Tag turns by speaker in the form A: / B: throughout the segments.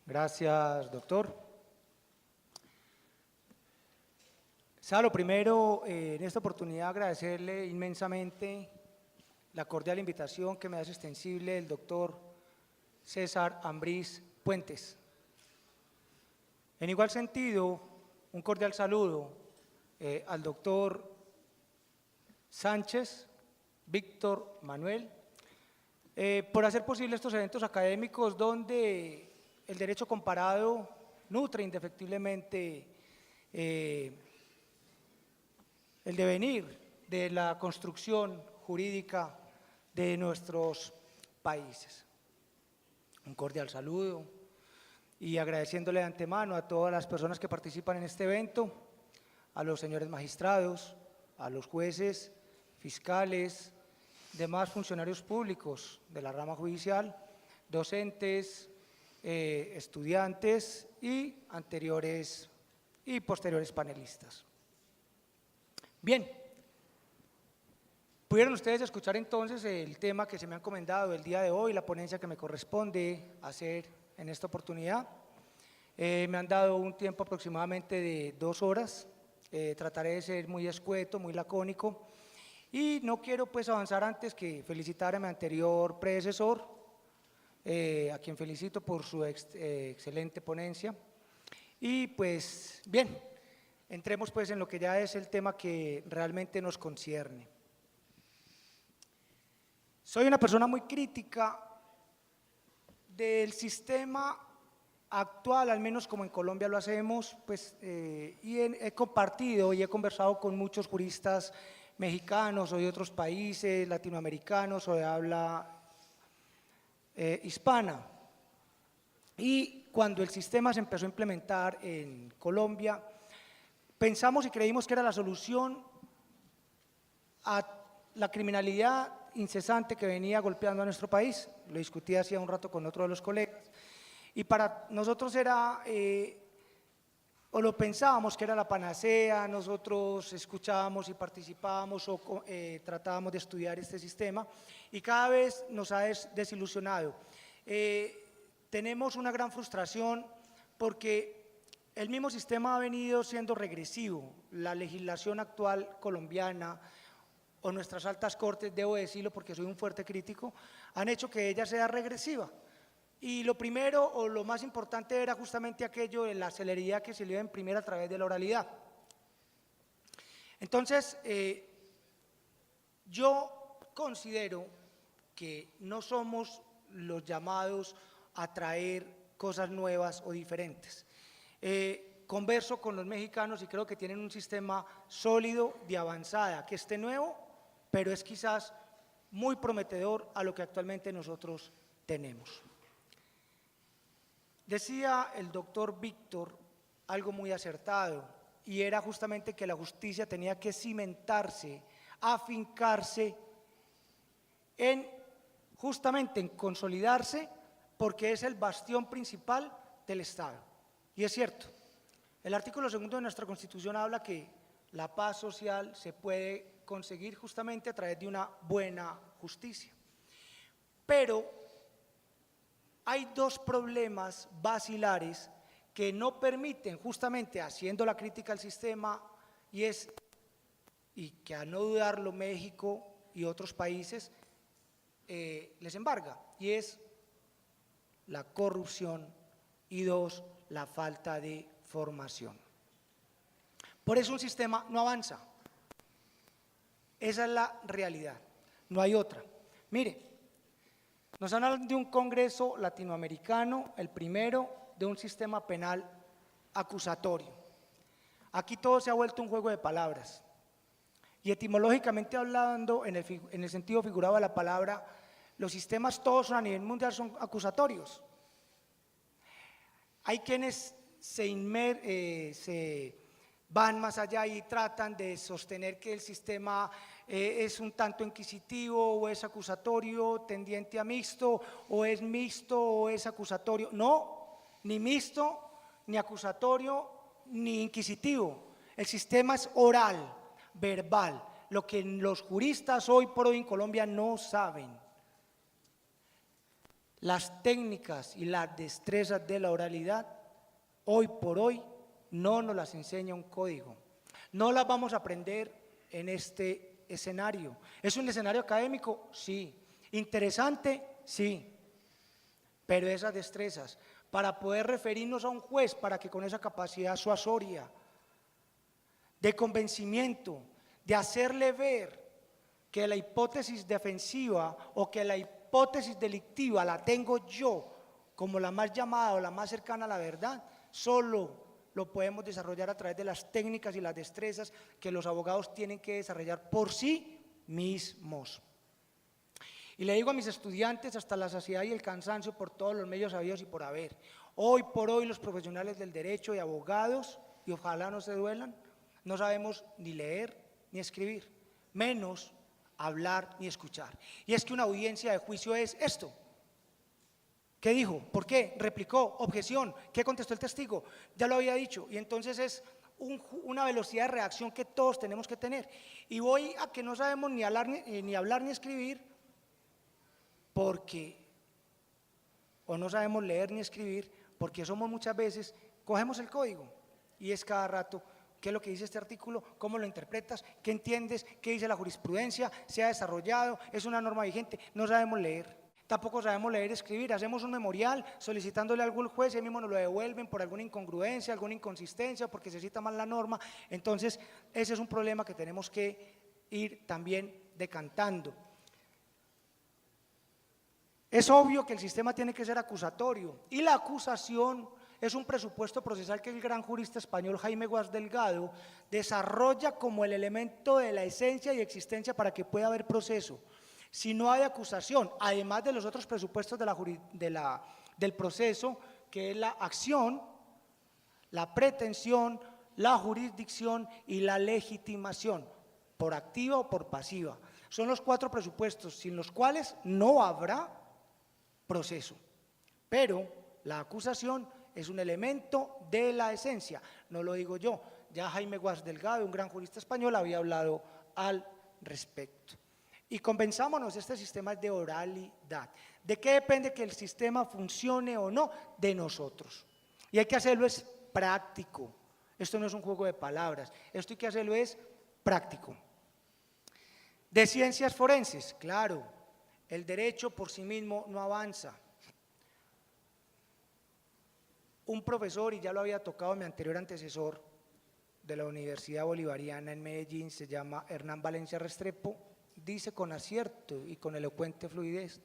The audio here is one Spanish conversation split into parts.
A: Gracias, doctor. Lo primero, en esta oportunidad agradecerle inmensamente la cordial invitación que me hace extensible el doctor César Ambrís Puentes. En igual sentido, un cordial saludo al doctor Sánchez Víctor Manuel por hacer posible estos eventos académicos donde el derecho comparado nutre indefectiblemente el devenir de la construcción jurídica de nuestros países. Un cordial saludo y agradeciéndole de antemano a todas las personas que participan en este evento, a los señores magistrados, a los jueces, fiscales, demás funcionarios públicos de la rama judicial, docentes, estudiantes y anteriores y posteriores panelistas. Bien, pudieron ustedes escuchar entonces el tema que se me han encomendado el día de hoy, la ponencia que me corresponde hacer en esta oportunidad. Me han dado un tiempo aproximadamente de 2 horas, trataré de ser muy escueto, muy lacónico y no quiero pues avanzar antes que felicitar a mi anterior predecesor, a quien felicito por su excelente ponencia. Y pues bien, entremos pues en lo que ya es el tema que realmente nos concierne. Soy una persona muy crítica del sistema actual, al menos como en Colombia lo hacemos, pues, y he compartido y he conversado con muchos juristas mexicanos o de otros países latinoamericanos o de habla hispana. Y cuando el sistema se empezó a implementar en Colombia, pensamos y creímos que era la solución a la criminalidad incesante que venía golpeando a nuestro país. Lo discutí hacía un rato con otro de los colegas. Y para nosotros era, o lo pensábamos que era la panacea, nosotros escuchábamos y participábamos o tratábamos de estudiar este sistema y cada vez nos ha desilusionado. Tenemos una gran frustración porque el mismo sistema ha venido siendo regresivo. La legislación actual colombiana o nuestras altas cortes, debo decirlo porque soy un fuerte crítico, han hecho que ella sea regresiva. Y lo primero o lo más importante era justamente aquello de la celeridad que se le iba a imprimir a través de la oralidad. Entonces, yo considero que no somos los llamados a traer cosas nuevas o diferentes. Converso con los mexicanos y creo que tienen un sistema sólido de avanzada, que esté nuevo, pero es quizás muy prometedor a lo que actualmente nosotros tenemos. Decía el doctor Víctor algo muy acertado y era justamente que la justicia tenía que cimentarse, afincarse justamente en consolidarse porque es el bastión principal del Estado. Y es cierto, el artículo 2 de nuestra Constitución habla que la paz social se puede conseguir justamente a través de una buena justicia. Pero hay 2 problemas basilares que no permiten, justamente haciendo la crítica al sistema, y que a no dudarlo México y otros países les embarga, y es la corrupción y 2, la falta de formación. Por eso un sistema no avanza. Esa es la realidad, no hay otra. Mire, nos hablan de un congreso latinoamericano, el primero, de un sistema penal acusatorio. Aquí todo se ha vuelto un juego de palabras. Y etimológicamente hablando, en el sentido figurado de la palabra, los sistemas todos a nivel mundial son acusatorios. Hay quienes se van más allá y tratan de sostener que el sistema es un tanto inquisitivo o es acusatorio, tendiente a mixto, o es mixto o es acusatorio. No, ni mixto, ni acusatorio, ni inquisitivo. El sistema es oral, verbal, lo que los juristas hoy por hoy en Colombia no saben. las técnicas y las destrezas de la oralidad, hoy por hoy, no nos las enseña un código. No las vamos a aprender en este escenario. ¿Es un escenario académico? Sí. ¿Interesante? Sí. Pero esas destrezas, para poder referirnos a un juez, para que con esa capacidad suasoria, de convencimiento, de hacerle ver que la hipótesis defensiva o que la hipótesis delictiva la tengo yo como la más llamada o la más cercana a la verdad, solo lo podemos desarrollar a través de las técnicas y las destrezas que los abogados tienen que desarrollar por sí mismos. Y le digo a mis estudiantes hasta la saciedad y el cansancio por todos los medios habidos y por haber. Hoy por hoy los profesionales del derecho y abogados, y ojalá no se duelan, no sabemos ni leer ni escribir, menos hablar ni escuchar. Y es que una audiencia de juicio es esto. ¿Qué dijo? ¿Por qué? ¿Replicó? ¿Objeción? ¿Qué contestó el testigo? Ya lo había dicho. Y entonces es una velocidad de reacción que todos tenemos que tener. Y voy a que no sabemos ni hablar ni escribir, porque, o no sabemos leer ni escribir, porque somos muchas veces, cogemos el código y es cada rato, ¿qué es lo que dice este artículo? ¿Cómo lo interpretas? ¿Qué entiendes? ¿Qué dice la jurisprudencia? ¿Se ha desarrollado? ¿Es una norma vigente? No sabemos leer. Tampoco sabemos leer y escribir. Hacemos un memorial solicitándole a algún juez y él mismo nos lo devuelven por alguna incongruencia, alguna inconsistencia, porque se cita mal la norma. Entonces, ese es un problema que tenemos que ir también decantando. Es obvio que el sistema tiene que ser acusatorio y la acusación es un presupuesto procesal que el gran jurista español Jaime Guas Delgado desarrolla como el elemento de la esencia y existencia para que pueda haber proceso. Si no hay acusación, además de los otros presupuestos del proceso, que es la acción, la pretensión, la jurisdicción y la legitimación, por activa o por pasiva. Son los 4 presupuestos sin los cuales no habrá proceso. Pero la acusación es un elemento de la esencia, no lo digo yo, ya Jaime Guas Delgado, un gran jurista español, había hablado al respecto. Y convenzámonos, este sistema es de oralidad. ¿De qué depende que el sistema funcione o no? De nosotros. Y hay que hacerlo es práctico. Esto no es un juego de palabras, esto hay que hacerlo es práctico. De ciencias forenses, claro, el derecho por sí mismo no avanza. Un profesor, y ya lo había tocado mi anterior antecesor de la Universidad Bolivariana en Medellín, se llama Hernán Valencia Restrepo, dice con acierto y con elocuente fluidez: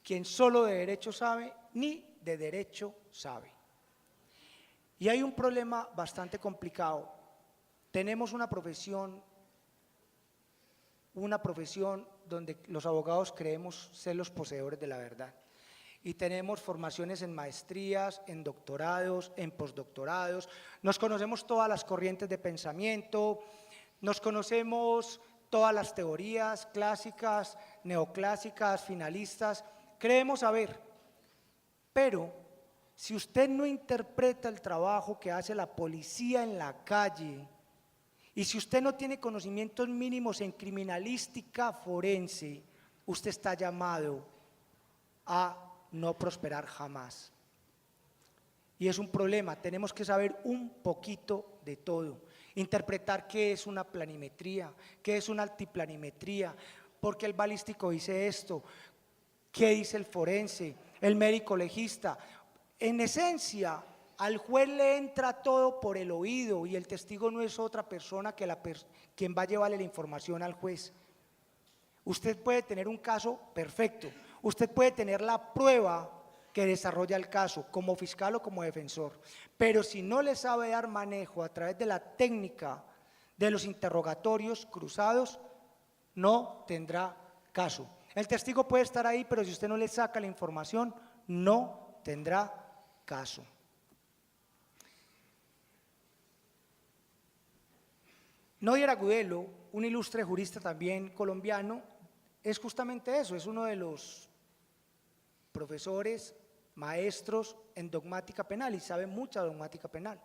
A: quien solo de derecho sabe, ni de derecho sabe. Y hay un problema bastante complicado. Tenemos una profesión donde los abogados creemos ser los poseedores de la verdad. Y tenemos formaciones en maestrías, en doctorados, en postdoctorados, nos conocemos todas las corrientes de pensamiento, nos conocemos todas las teorías clásicas, neoclásicas, finalistas, creemos saber, pero si usted no interpreta el trabajo que hace la policía en la calle, y si usted no tiene conocimientos mínimos en criminalística forense, usted está llamado a no prosperar jamás. Y es un problema, tenemos que saber un poquito de todo, interpretar qué es una planimetría, qué es una altiplanimetría, porque el balístico dice esto, qué dice el forense, el médico legista. En esencia, al juez le entra todo por el oído y el testigo no es otra persona que quien va a llevarle la información al juez. Usted puede tener un caso perfecto, usted puede tener la prueba que desarrolla el caso como fiscal o como defensor, pero si no le sabe dar manejo a través de la técnica de los interrogatorios cruzados, no tendrá caso. El testigo puede estar ahí, pero si usted no le saca la información, no tendrá caso. Noyer Agudelo, un ilustre jurista también colombiano, es justamente eso, es uno de los profesores, maestros en dogmática penal y sabe mucha dogmática penal.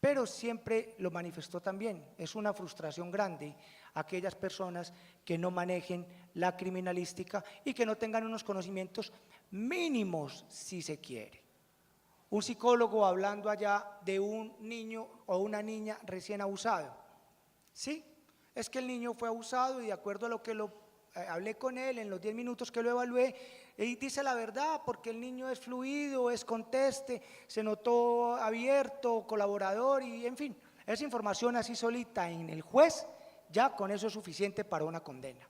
A: pero siempre lo manifestó también. Es una frustración grande aquellas personas que no manejen la criminalística y que no tengan unos conocimientos mínimos, si se quiere. Un psicólogo hablando allá de un niño o una niña recién abusado. Sí, es que el niño fue abusado y de acuerdo a lo que hablé con él en los 10 minutos que lo evalué, él dice la verdad porque el niño es fluido, es conteste, se notó abierto, colaborador y en fin, esa información así solita en el juez, ya con eso es suficiente para una condena.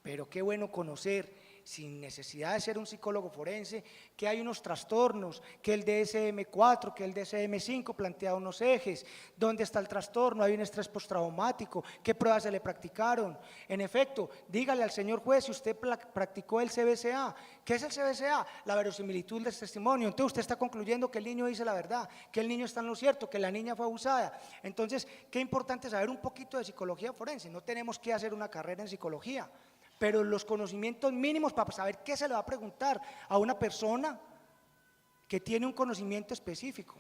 A: Pero qué bueno conocer, sin necesidad de ser un psicólogo forense, que hay unos trastornos, que el DSM-4, que el DSM-5 plantea unos ejes, dónde está el trastorno, hay un estrés postraumático, qué pruebas se le practicaron. En efecto, dígale al señor juez si usted practicó el CBCA. ¿Qué es el CBCA? La verosimilitud del testimonio. Entonces usted está concluyendo que el niño dice la verdad, que el niño está en lo cierto, que la niña fue abusada. Entonces, qué importante saber un poquito de psicología forense. No tenemos que hacer una carrera en psicología, pero los conocimientos mínimos para saber qué se le va a preguntar a una persona que tiene un conocimiento específico.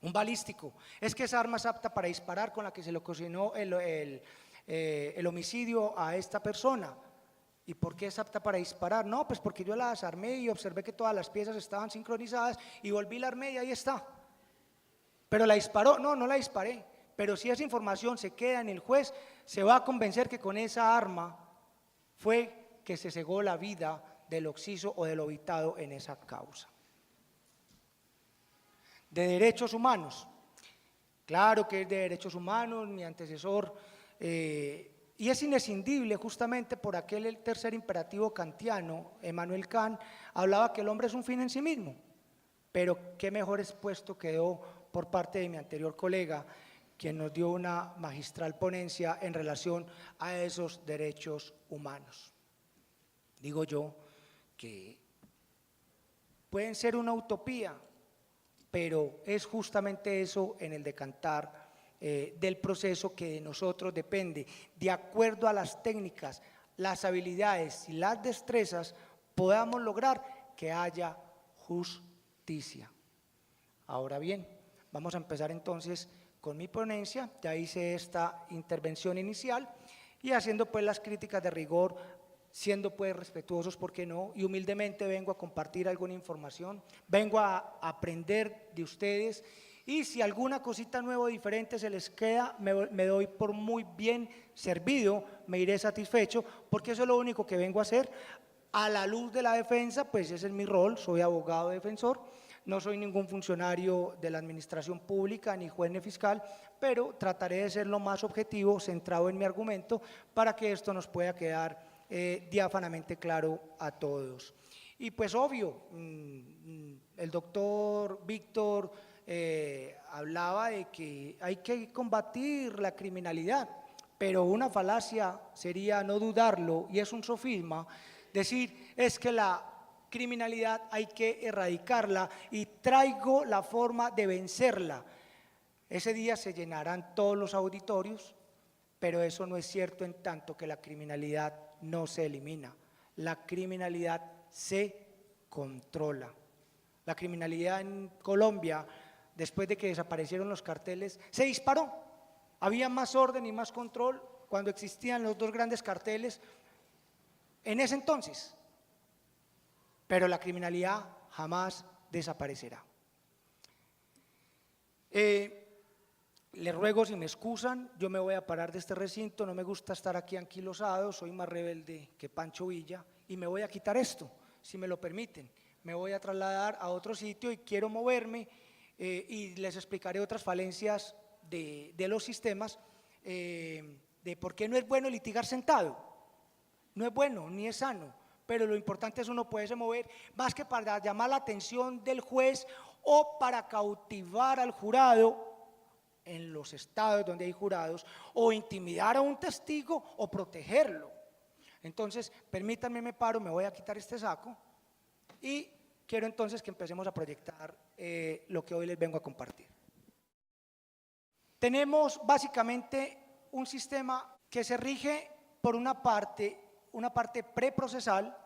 A: Un balístico, es que esa arma es apta para disparar con la que se le ocasionó el homicidio a esta persona. ¿Y por qué es apta para disparar? No, pues porque yo la desarmé y observé que todas las piezas estaban sincronizadas y volví, la armé y ahí está. ¿Pero la disparó? No, no la disparé. Pero si esa información se queda en el juez, se va a convencer que con esa arma fue que se cegó la vida del occiso o del obitado en esa causa. De derechos humanos, claro que es de derechos humanos, mi antecesor, y es inescindible justamente por aquel tercer imperativo kantiano. Emmanuel Kant hablaba que el hombre es un fin en sí mismo, pero qué mejor expuesto quedó por parte de mi anterior colega, quien nos dio una magistral ponencia en relación a esos derechos humanos. Digo yo que pueden ser una utopía, pero es justamente eso en el decantar del proceso que de nosotros depende, de acuerdo a las técnicas, las habilidades y las destrezas, podamos lograr que haya justicia. Ahora bien, vamos a empezar entonces con mi ponencia. Ya hice esta intervención inicial y haciendo pues las críticas de rigor, siendo pues respetuosos, ¿por qué no? Y humildemente vengo a compartir alguna información, vengo a aprender de ustedes y si alguna cosita nueva o diferente se les queda, me doy por muy bien servido, me iré satisfecho, porque eso es lo único que vengo a hacer. A la luz de la defensa, pues ese es mi rol, soy abogado defensor. No soy ningún funcionario de la administración pública, ni juez ni fiscal, pero trataré de ser lo más objetivo, centrado en mi argumento, para que esto nos pueda quedar diáfanamente claro a todos. Y pues obvio, el doctor Víctor hablaba de que hay que combatir la criminalidad, pero una falacia sería no dudarlo, y es un sofisma, decir es que la criminalidad hay que erradicarla y traigo la forma de vencerla. Ese día se llenarán todos los auditorios, pero eso no es cierto en tanto que la criminalidad no se elimina, la criminalidad se controla. La criminalidad en Colombia, después de que desaparecieron los carteles, se disparó. Había más orden y más control cuando existían los dos grandes carteles en ese entonces. Pero la criminalidad jamás desaparecerá. Les ruego si me excusan, yo me voy a parar de este recinto, no me gusta estar aquí anquilosado, soy más rebelde que Pancho Villa y me voy a quitar esto, si me lo permiten. Me voy a trasladar a otro sitio y quiero moverme y les explicaré otras falencias de los sistemas, de por qué no es bueno litigar sentado, no es bueno ni es sano. Pero lo importante es uno poderse mover, más que para llamar la atención del juez o para cautivar al jurado en los estados donde hay jurados, o intimidar a un testigo o protegerlo. Entonces, permítanme, me paro, me voy a quitar este saco y quiero entonces que empecemos a proyectar lo que hoy les vengo a compartir. Tenemos básicamente un sistema que se rige por una parte preprocesal,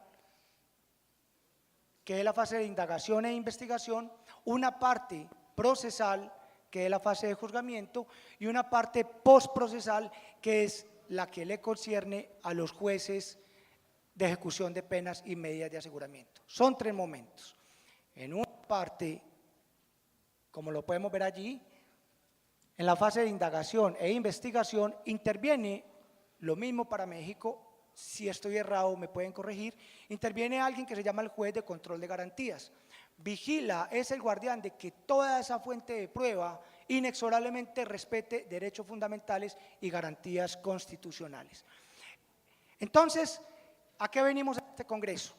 A: que es la fase de indagación e investigación, una parte procesal, que es la fase de juzgamiento, y una parte postprocesal, que es la que le concierne a los jueces de ejecución de penas y medidas de aseguramiento. Son 3 momentos. En una parte, como lo podemos ver allí, en la fase de indagación e investigación interviene, lo mismo para México, si estoy errado me pueden corregir, interviene alguien que se llama el juez de control de garantías. Vigila, es el guardián de que toda esa fuente de prueba inexorablemente respete derechos fundamentales y garantías constitucionales. Entonces, ¿a qué venimos a este congreso?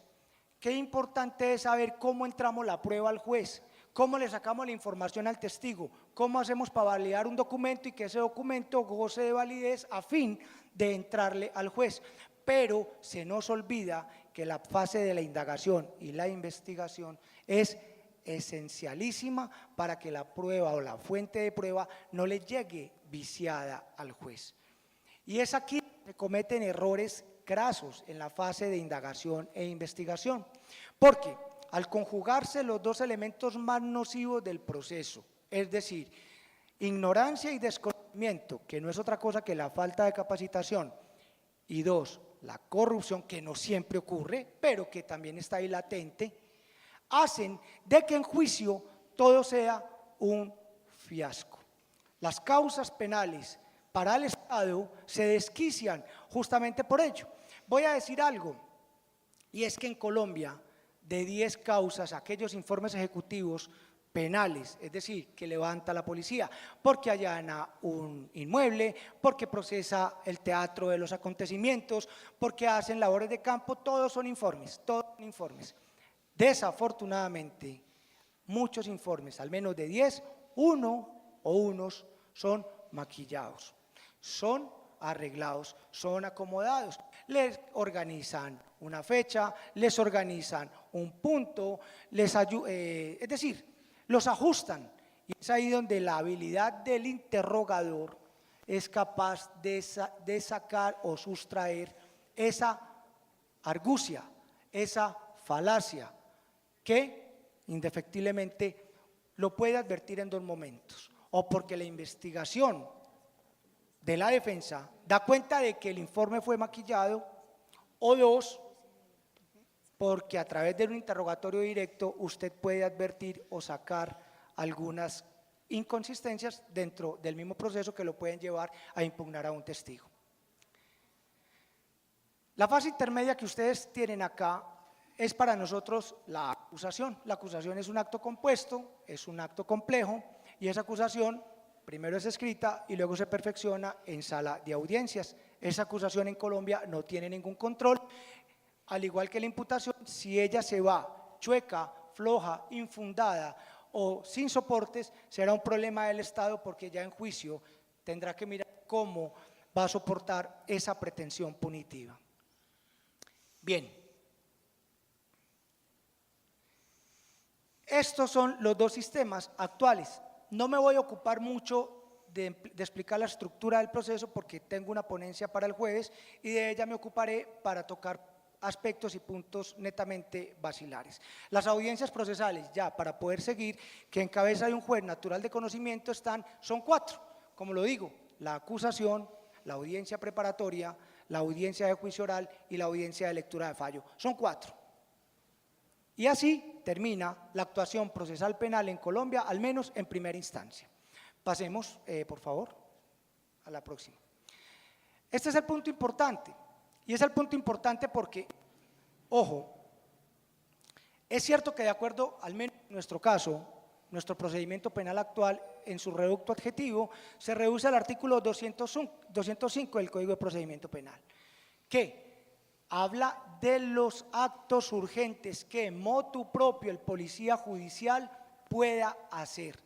A: Qué importante es saber cómo entramos la prueba al juez, cómo le sacamos la información al testigo, cómo hacemos para validar un documento y que ese documento goce de validez a fin de entrarle al juez. Pero se nos olvida que la fase de la indagación y la investigación es esencialísima para que la prueba o la fuente de prueba no le llegue viciada al juez. Y es aquí que se cometen errores grasos en la fase de indagación e investigación, porque al conjugarse los 2 elementos más nocivos del proceso, es decir, ignorancia y desconocimiento, que no es otra cosa que la falta de capacitación, y 2, la corrupción, que no siempre ocurre, pero que también está ahí latente, hacen de que en juicio todo sea un fiasco. Las causas penales para el Estado se desquician justamente por ello. Voy a decir algo, y es que en Colombia, de 10 causas, aquellos informes ejecutivos penales, es decir, que levanta la policía, porque allana un inmueble, porque procesa el teatro de los acontecimientos, porque hacen labores de campo, todos son informes, todos son informes. Desafortunadamente, muchos informes, al menos de 10, uno o unos son maquillados, son arreglados, son acomodados, les organizan una fecha, les organizan un punto, es decir, los ajustan, y es ahí donde la habilidad del interrogador es capaz de sacar o sustraer esa argucia, esa falacia, que indefectiblemente lo puede advertir en 2 momentos, o porque la investigación de la defensa da cuenta de que el informe fue maquillado, o 2, porque a través de un interrogatorio directo usted puede advertir o sacar algunas inconsistencias dentro del mismo proceso que lo pueden llevar a impugnar a un testigo. La fase intermedia que ustedes tienen acá es para nosotros la acusación. La acusación es un acto compuesto, es un acto complejo, y esa acusación primero es escrita y luego se perfecciona en sala de audiencias. Esa acusación en Colombia no tiene ningún control, al igual que la imputación. Si ella se va chueca, floja, infundada o sin soportes, será un problema del Estado, porque ya en juicio tendrá que mirar cómo va a soportar esa pretensión punitiva. Bien, estos son los 2 sistemas actuales. No me voy a ocupar mucho de explicar la estructura del proceso, porque tengo una ponencia para el jueves y de ella me ocuparé para tocar aspectos y puntos netamente basilares. Las audiencias procesales, ya para poder seguir, que en cabeza de un juez natural de conocimiento son 4, como lo digo: la acusación, la audiencia preparatoria, la audiencia de juicio oral y la audiencia de lectura de fallo. Son 4. Y así termina la actuación procesal penal en Colombia, al menos en primera instancia. Pasemos, por favor, a la próxima. Este es el punto importante, y es el punto importante porque, ojo, es cierto que de acuerdo, al menos en nuestro caso, nuestro procedimiento penal actual, en su reducto adjetivo, se reduce al artículo 205 del Código de Procedimiento Penal, que habla de los actos urgentes que motu propio el policía judicial pueda hacer.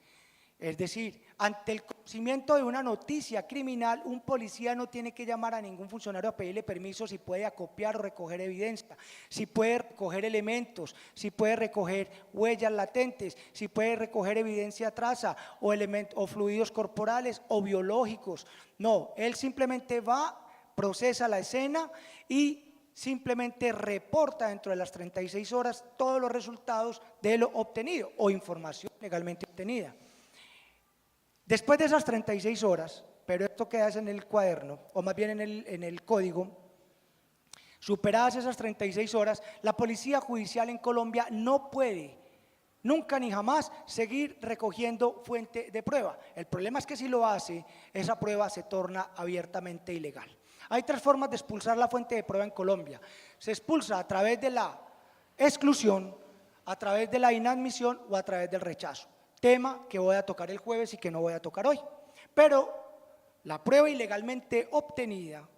A: Es decir, ante el conocimiento de una noticia criminal, un policía no tiene que llamar a ningún funcionario a pedirle permiso si puede acopiar o recoger evidencia, si puede recoger elementos, si puede recoger huellas latentes, si puede recoger evidencia traza o fluidos corporales o biológicos. No, él simplemente va, procesa la escena y simplemente reporta dentro de las 36 horas todos los resultados de lo obtenido o información legalmente obtenida. Después de esas 36 horas, pero esto queda en el cuaderno, o más bien en el código, superadas esas 36 horas, la Policía Judicial en Colombia no puede, nunca ni jamás, seguir recogiendo fuente de prueba. El problema es que si lo hace, esa prueba se torna abiertamente ilegal. Hay tres formas de expulsar la fuente de prueba en Colombia. Se expulsa a través de la exclusión, a través de la inadmisión o a través del rechazo. Tema que voy a tocar el jueves y que no voy a tocar hoy. Pero la prueba ilegalmente obtenida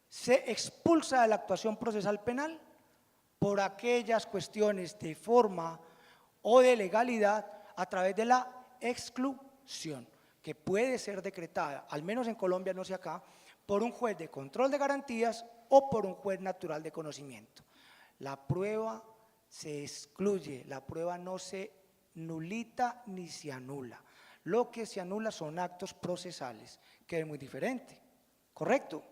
A: se expulsa de la actuación procesal penal por aquellas cuestiones de forma o de legalidad a través de la exclusión, que puede ser decretada, al menos en Colombia, no sé acá, por un juez de control de garantías o por un juez natural de conocimiento. La prueba se excluye, la prueba no se nulita ni se anula. Lo que se anula son actos procesales, que es muy diferente, ¿correcto?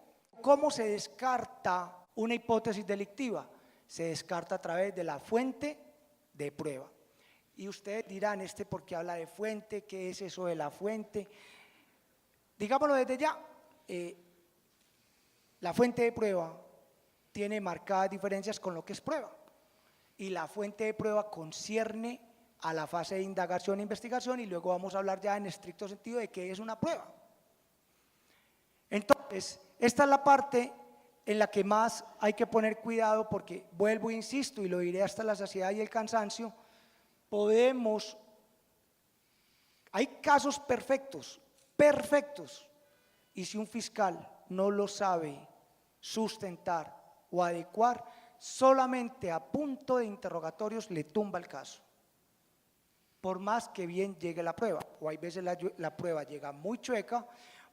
A: ¿Cómo se descarta una hipótesis delictiva? Se descarta a través de la fuente de prueba. Y ustedes dirán, ¿por qué habla de fuente? ¿Qué es eso de la fuente? Digámoslo desde ya, la fuente de prueba tiene marcadas diferencias con lo que es prueba. Y la fuente de prueba concierne a la fase de indagación e investigación y luego vamos a hablar ya en estricto sentido de qué es una prueba. Entonces, esta es la parte en la que más hay que poner cuidado porque, vuelvo e insisto, y lo diré hasta la saciedad y el cansancio, hay casos perfectos, y si un fiscal no lo sabe sustentar o adecuar, solamente a punto de interrogatorios le tumba el caso, por más que bien llegue la prueba, o hay veces la prueba llega muy chueca,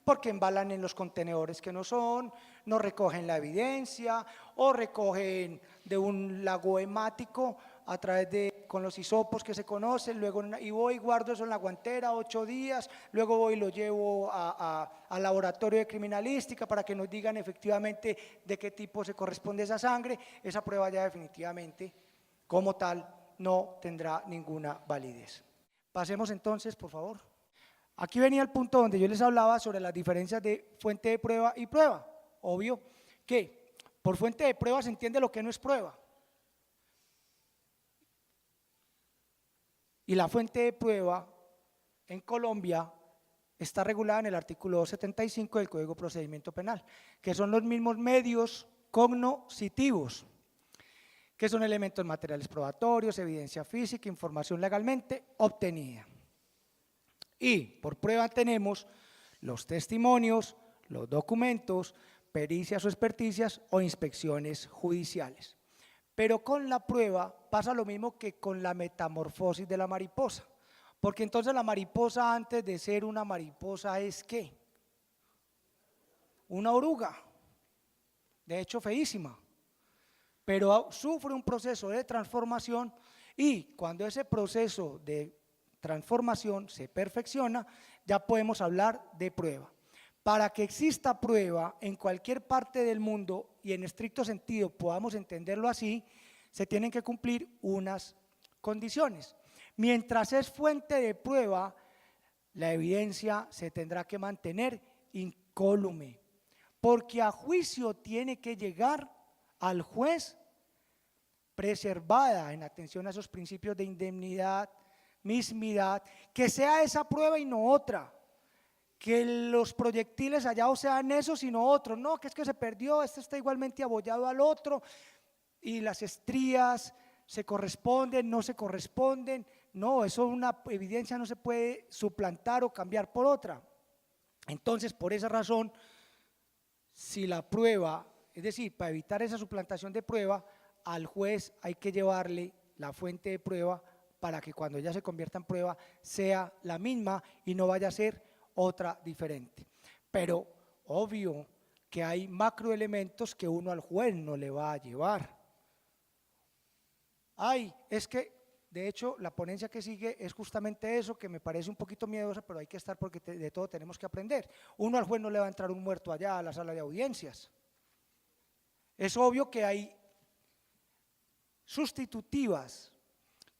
A: porque embalan en los contenedores que no son, no recogen la evidencia, o recogen de un lago hemático a través de, con los hisopos que se conocen, luego y voy y guardo eso en la guantera 8 días, luego voy y lo llevo al laboratorio de criminalística para que nos digan efectivamente de qué tipo se corresponde esa sangre. Esa prueba ya definitivamente, como tal, no tendrá ninguna validez. Pasemos entonces, por favor. Aquí venía el punto donde yo les hablaba sobre las diferencias de fuente de prueba y prueba. Obvio que por fuente de prueba se entiende lo que no es prueba. Y la fuente de prueba en Colombia está regulada en el artículo 275 del Código de Procedimiento Penal, que son los mismos medios cognoscitivos, que son elementos materiales probatorios, evidencia física, información legalmente obtenida. Y por prueba tenemos los testimonios, los documentos, pericias o experticias o inspecciones judiciales. Pero con la prueba pasa lo mismo que con la metamorfosis de la mariposa, porque entonces la mariposa antes de ser una mariposa es ¿qué? Una oruga, de hecho feísima, pero sufre un proceso de transformación y cuando ese proceso de transformación se perfecciona, ya podemos hablar de prueba. Para que exista prueba en cualquier parte del mundo y en estricto sentido podamos entenderlo así, se tienen que cumplir unas condiciones. Mientras es fuente de prueba, la evidencia se tendrá que mantener incólume, porque a juicio tiene que llegar al juez preservada en atención a esos principios de indemnidad, mismidad, que sea esa prueba y no otra, que los proyectiles hallados sean esos y no otros, no, que es que se perdió, este está igualmente abollado al otro y las estrías se corresponden, no se corresponden, no, eso una evidencia no se puede suplantar o cambiar por otra. Entonces, por esa razón, si la prueba, es decir, para evitar esa suplantación de prueba, al juez hay que llevarle la fuente de prueba para que cuando ya se convierta en prueba sea la misma y no vaya a ser otra diferente. Pero obvio que hay macroelementos que uno al juez no le va a llevar. Es que de hecho la ponencia que sigue es justamente eso, que me parece un poquito miedosa, pero hay que estar porque de todo tenemos que aprender. Uno al juez no le va a entrar un muerto allá a la sala de audiencias. Es obvio que hay sustitutivas,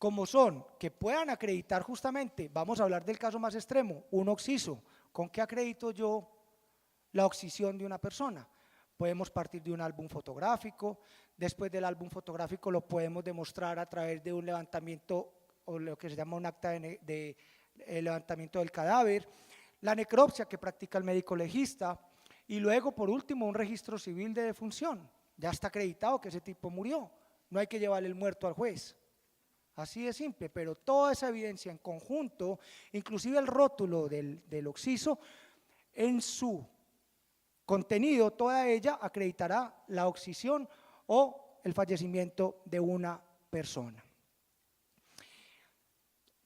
A: como son que puedan acreditar justamente, vamos a hablar del caso más extremo, un occiso. ¿Con qué acredito yo la occisión de una persona? Podemos partir de un álbum fotográfico, después del álbum fotográfico lo podemos demostrar a través de un levantamiento o lo que se llama un acta de levantamiento del cadáver, la necropsia que practica el médico legista y luego por último un registro civil de defunción. Ya está acreditado que ese tipo murió, no hay que llevarle el muerto al juez. Así de simple, pero toda esa evidencia en conjunto, inclusive el rótulo del occiso, en su contenido, toda ella acreditará la occisión o el fallecimiento de una persona.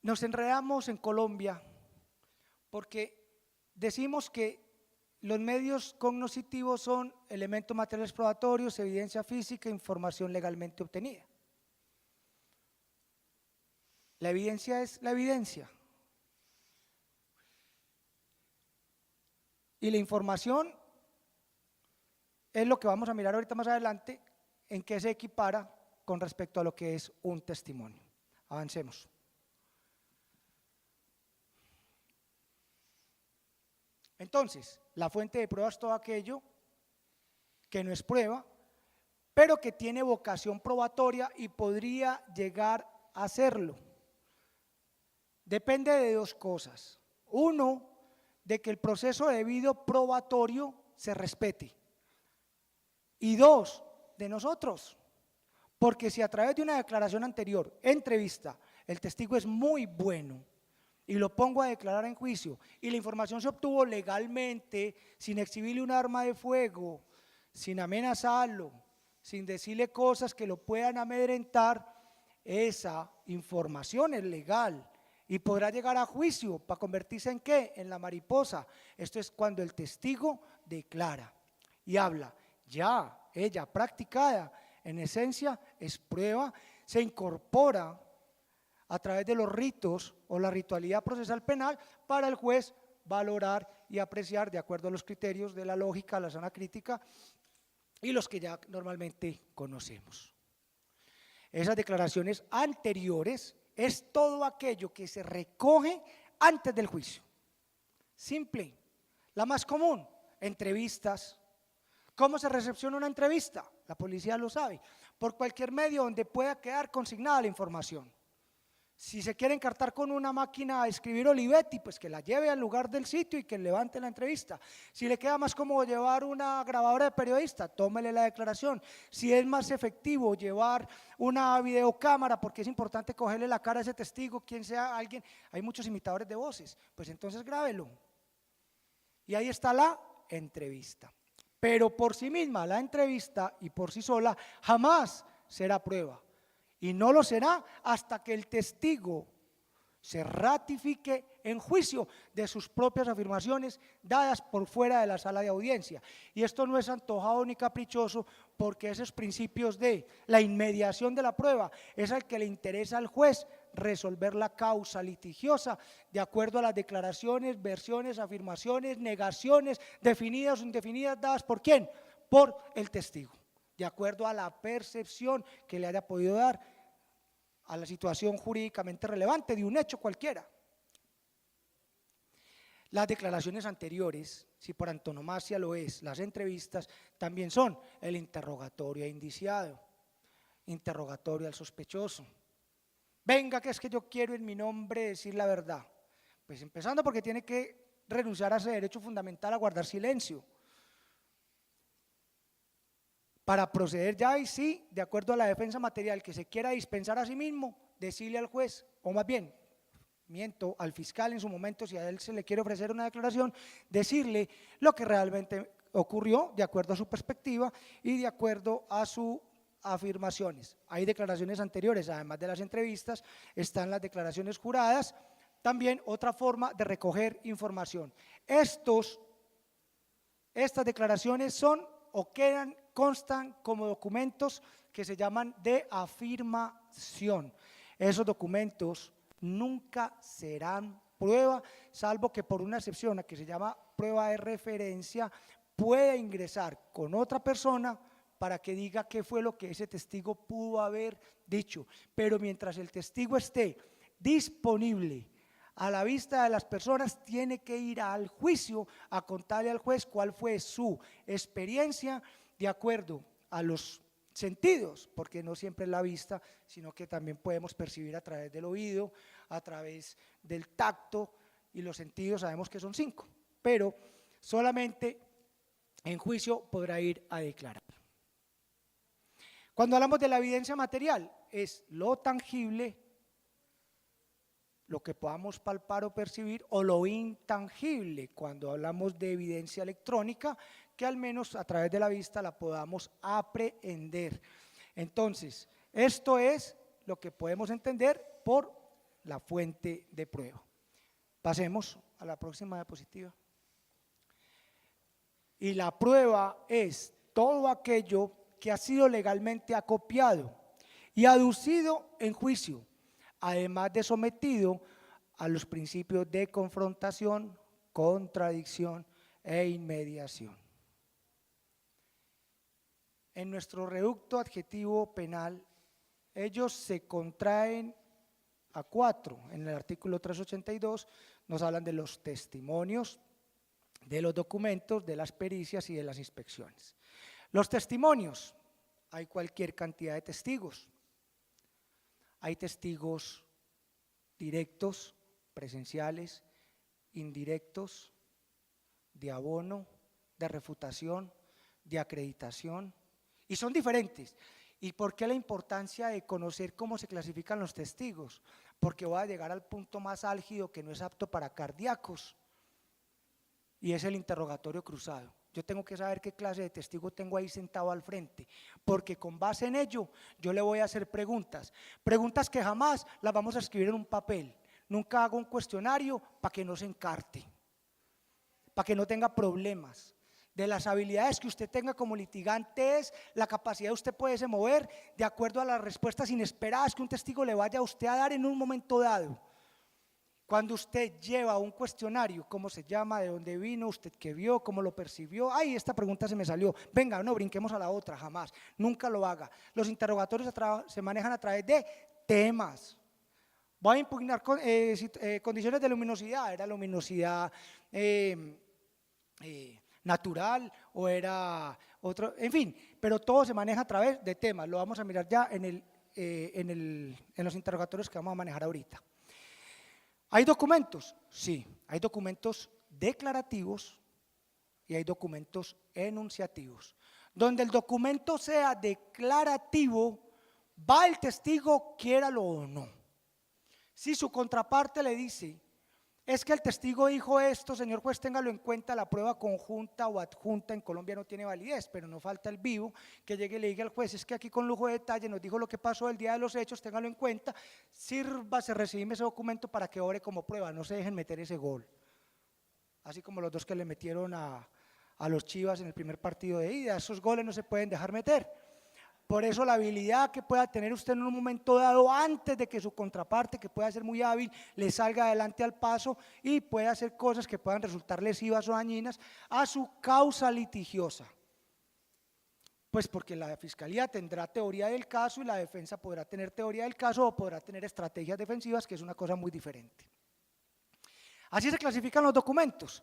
A: Nos enredamos en Colombia porque decimos que los medios cognoscitivos son elementos materiales probatorios, evidencia física, información legalmente obtenida. La evidencia es la evidencia. Y la información es lo que vamos a mirar ahorita más adelante, en qué se equipara con respecto a lo que es un testimonio. Avancemos. Entonces, la fuente de prueba es todo aquello que no es prueba, pero que tiene vocación probatoria y podría llegar a serlo. Depende de dos cosas. Uno, de que el proceso debido probatorio se respete. Y dos, de nosotros. Porque si a través de una declaración anterior, entrevista, el testigo es muy bueno y lo pongo a declarar en juicio y la información se obtuvo legalmente, sin exhibirle un arma de fuego, sin amenazarlo, sin decirle cosas que lo puedan amedrentar, esa información es legal y podrá llegar a juicio para convertirse en ¿qué? En la mariposa. Esto es cuando el testigo declara y habla. Ya, ella practicada, en esencia es prueba, se incorpora a través de los ritos o la ritualidad procesal penal para el juez valorar y apreciar de acuerdo a los criterios de la lógica, la sana crítica y los que ya normalmente conocemos. Esas declaraciones anteriores es todo aquello que se recoge antes del juicio. Simple, la más común, entrevistas. ¿Cómo se recepciona una entrevista? La policía lo sabe, por cualquier medio donde pueda quedar consignada la información. Si se quiere encartar con una máquina a escribir Olivetti, pues que la lleve al lugar del sitio y que levante la entrevista. Si le queda más cómodo llevar una grabadora de periodista, tómele la declaración. Si es más efectivo llevar una videocámara, porque es importante cogerle la cara a ese testigo, quien sea alguien, hay muchos imitadores de voces, pues entonces grábelo. Y ahí está la entrevista. Pero por sí misma la entrevista y por sí sola jamás será prueba. Y no lo será hasta que el testigo se ratifique en juicio de sus propias afirmaciones dadas por fuera de la sala de audiencia. Y esto no es antojado ni caprichoso, porque esos principios de la inmediación de la prueba es al que le interesa al juez resolver la causa litigiosa de acuerdo a las declaraciones, versiones, afirmaciones, negaciones, definidas o indefinidas, dadas ¿por quién? Por el testigo, de acuerdo a la percepción que le haya podido dar a la situación jurídicamente relevante de un hecho cualquiera. Las declaraciones anteriores, si por antonomasia lo es, las entrevistas también son el interrogatorio a indiciado, interrogatorio al sospechoso. Venga, que es que yo quiero en mi nombre decir la verdad. Pues empezando porque tiene que renunciar a ese derecho fundamental a guardar silencio, para proceder ya y sí, de acuerdo a la defensa material que se quiera dispensar a sí mismo, decirle al juez, o más bien, miento, al fiscal en su momento, si a él se le quiere ofrecer una declaración, decirle lo que realmente ocurrió de acuerdo a su perspectiva y de acuerdo a sus afirmaciones. Hay declaraciones anteriores, además de las entrevistas, están las declaraciones juradas, también otra forma de recoger información. Estas declaraciones son o quedan, constan como documentos que se llaman de afirmación. Esos documentos nunca serán prueba, salvo que por una excepción, a que se llama prueba de referencia, puede ingresar con otra persona para que diga qué fue lo que ese testigo pudo haber dicho, pero mientras el testigo esté disponible a la vista de las personas, tiene que ir al juicio a contarle al juez cuál fue su experiencia de acuerdo a los sentidos, porque no siempre es la vista, sino que también podemos percibir a través del oído, a través del tacto, y los sentidos sabemos que son 5, pero solamente en juicio podrá ir a declarar. Cuando hablamos de la evidencia material, es lo tangible, lo que podamos palpar o percibir, o lo intangible, cuando hablamos de evidencia electrónica, que al menos a través de la vista la podamos aprehender. Entonces, esto es lo que podemos entender por la fuente de prueba. Pasemos a la próxima diapositiva. Y la prueba es todo aquello que ha sido legalmente acopiado y aducido en juicio, además de sometido a los principios de confrontación, contradicción e inmediación. En nuestro reducto adjetivo penal, ellos se contraen a 4. En el artículo 382 nos hablan de los testimonios, de los documentos, de las pericias y de las inspecciones. Los testimonios, hay cualquier cantidad de testigos. Hay testigos directos, presenciales, indirectos, de abono, de refutación, de acreditación, y son diferentes. ¿Y por qué la importancia de conocer cómo se clasifican los testigos? Porque voy a llegar al punto más álgido que no es apto para cardíacos, y es el interrogatorio cruzado. Yo tengo que saber qué clase de testigo tengo ahí sentado al frente, porque con base en ello yo le voy a hacer preguntas que jamás las vamos a escribir en un papel. Nunca hago un cuestionario para que no se encarte, para que no tenga problemas. De las habilidades que usted tenga como litigante es la capacidad de usted poderse mover de acuerdo a las respuestas inesperadas que un testigo le vaya a usted a dar en un momento dado. Cuando usted lleva un cuestionario, ¿cómo se llama? ¿De dónde vino? ¿Usted qué vio? ¿Cómo lo percibió? Ay, esta pregunta se me salió. Venga, no, brinquemos a la otra, jamás. Nunca lo haga. Los interrogatorios se manejan a través de temas. Voy a impugnar condiciones de luminosidad. ¿Era luminosidad natural o era otro? En fin, pero todo se maneja a través de temas. Lo vamos a mirar ya en los interrogatorios que vamos a manejar ahorita. ¿Hay documentos? Sí, hay documentos declarativos y hay documentos enunciativos. Donde el documento sea declarativo, va el testigo, quiéralo o no. Si su contraparte le dice, es que el testigo dijo esto, señor juez, téngalo en cuenta, la prueba conjunta o adjunta en Colombia no tiene validez, pero no falta el vivo que llegue y le diga al juez, es que aquí con lujo de detalle nos dijo lo que pasó el día de los hechos, téngalo en cuenta, sírvase, recibime ese documento para que ore como prueba, no se dejen meter ese gol. Así como los dos que le metieron a los Chivas en el primer partido de ida, esos goles no se pueden dejar meter. Por eso la habilidad que pueda tener usted en un momento dado, antes de que su contraparte, que pueda ser muy hábil, le salga adelante al paso y pueda hacer cosas que puedan resultar lesivas o dañinas a su causa litigiosa. Pues porque la fiscalía tendrá teoría del caso y la defensa podrá tener teoría del caso o podrá tener estrategias defensivas, que es una cosa muy diferente. Así se clasifican los documentos.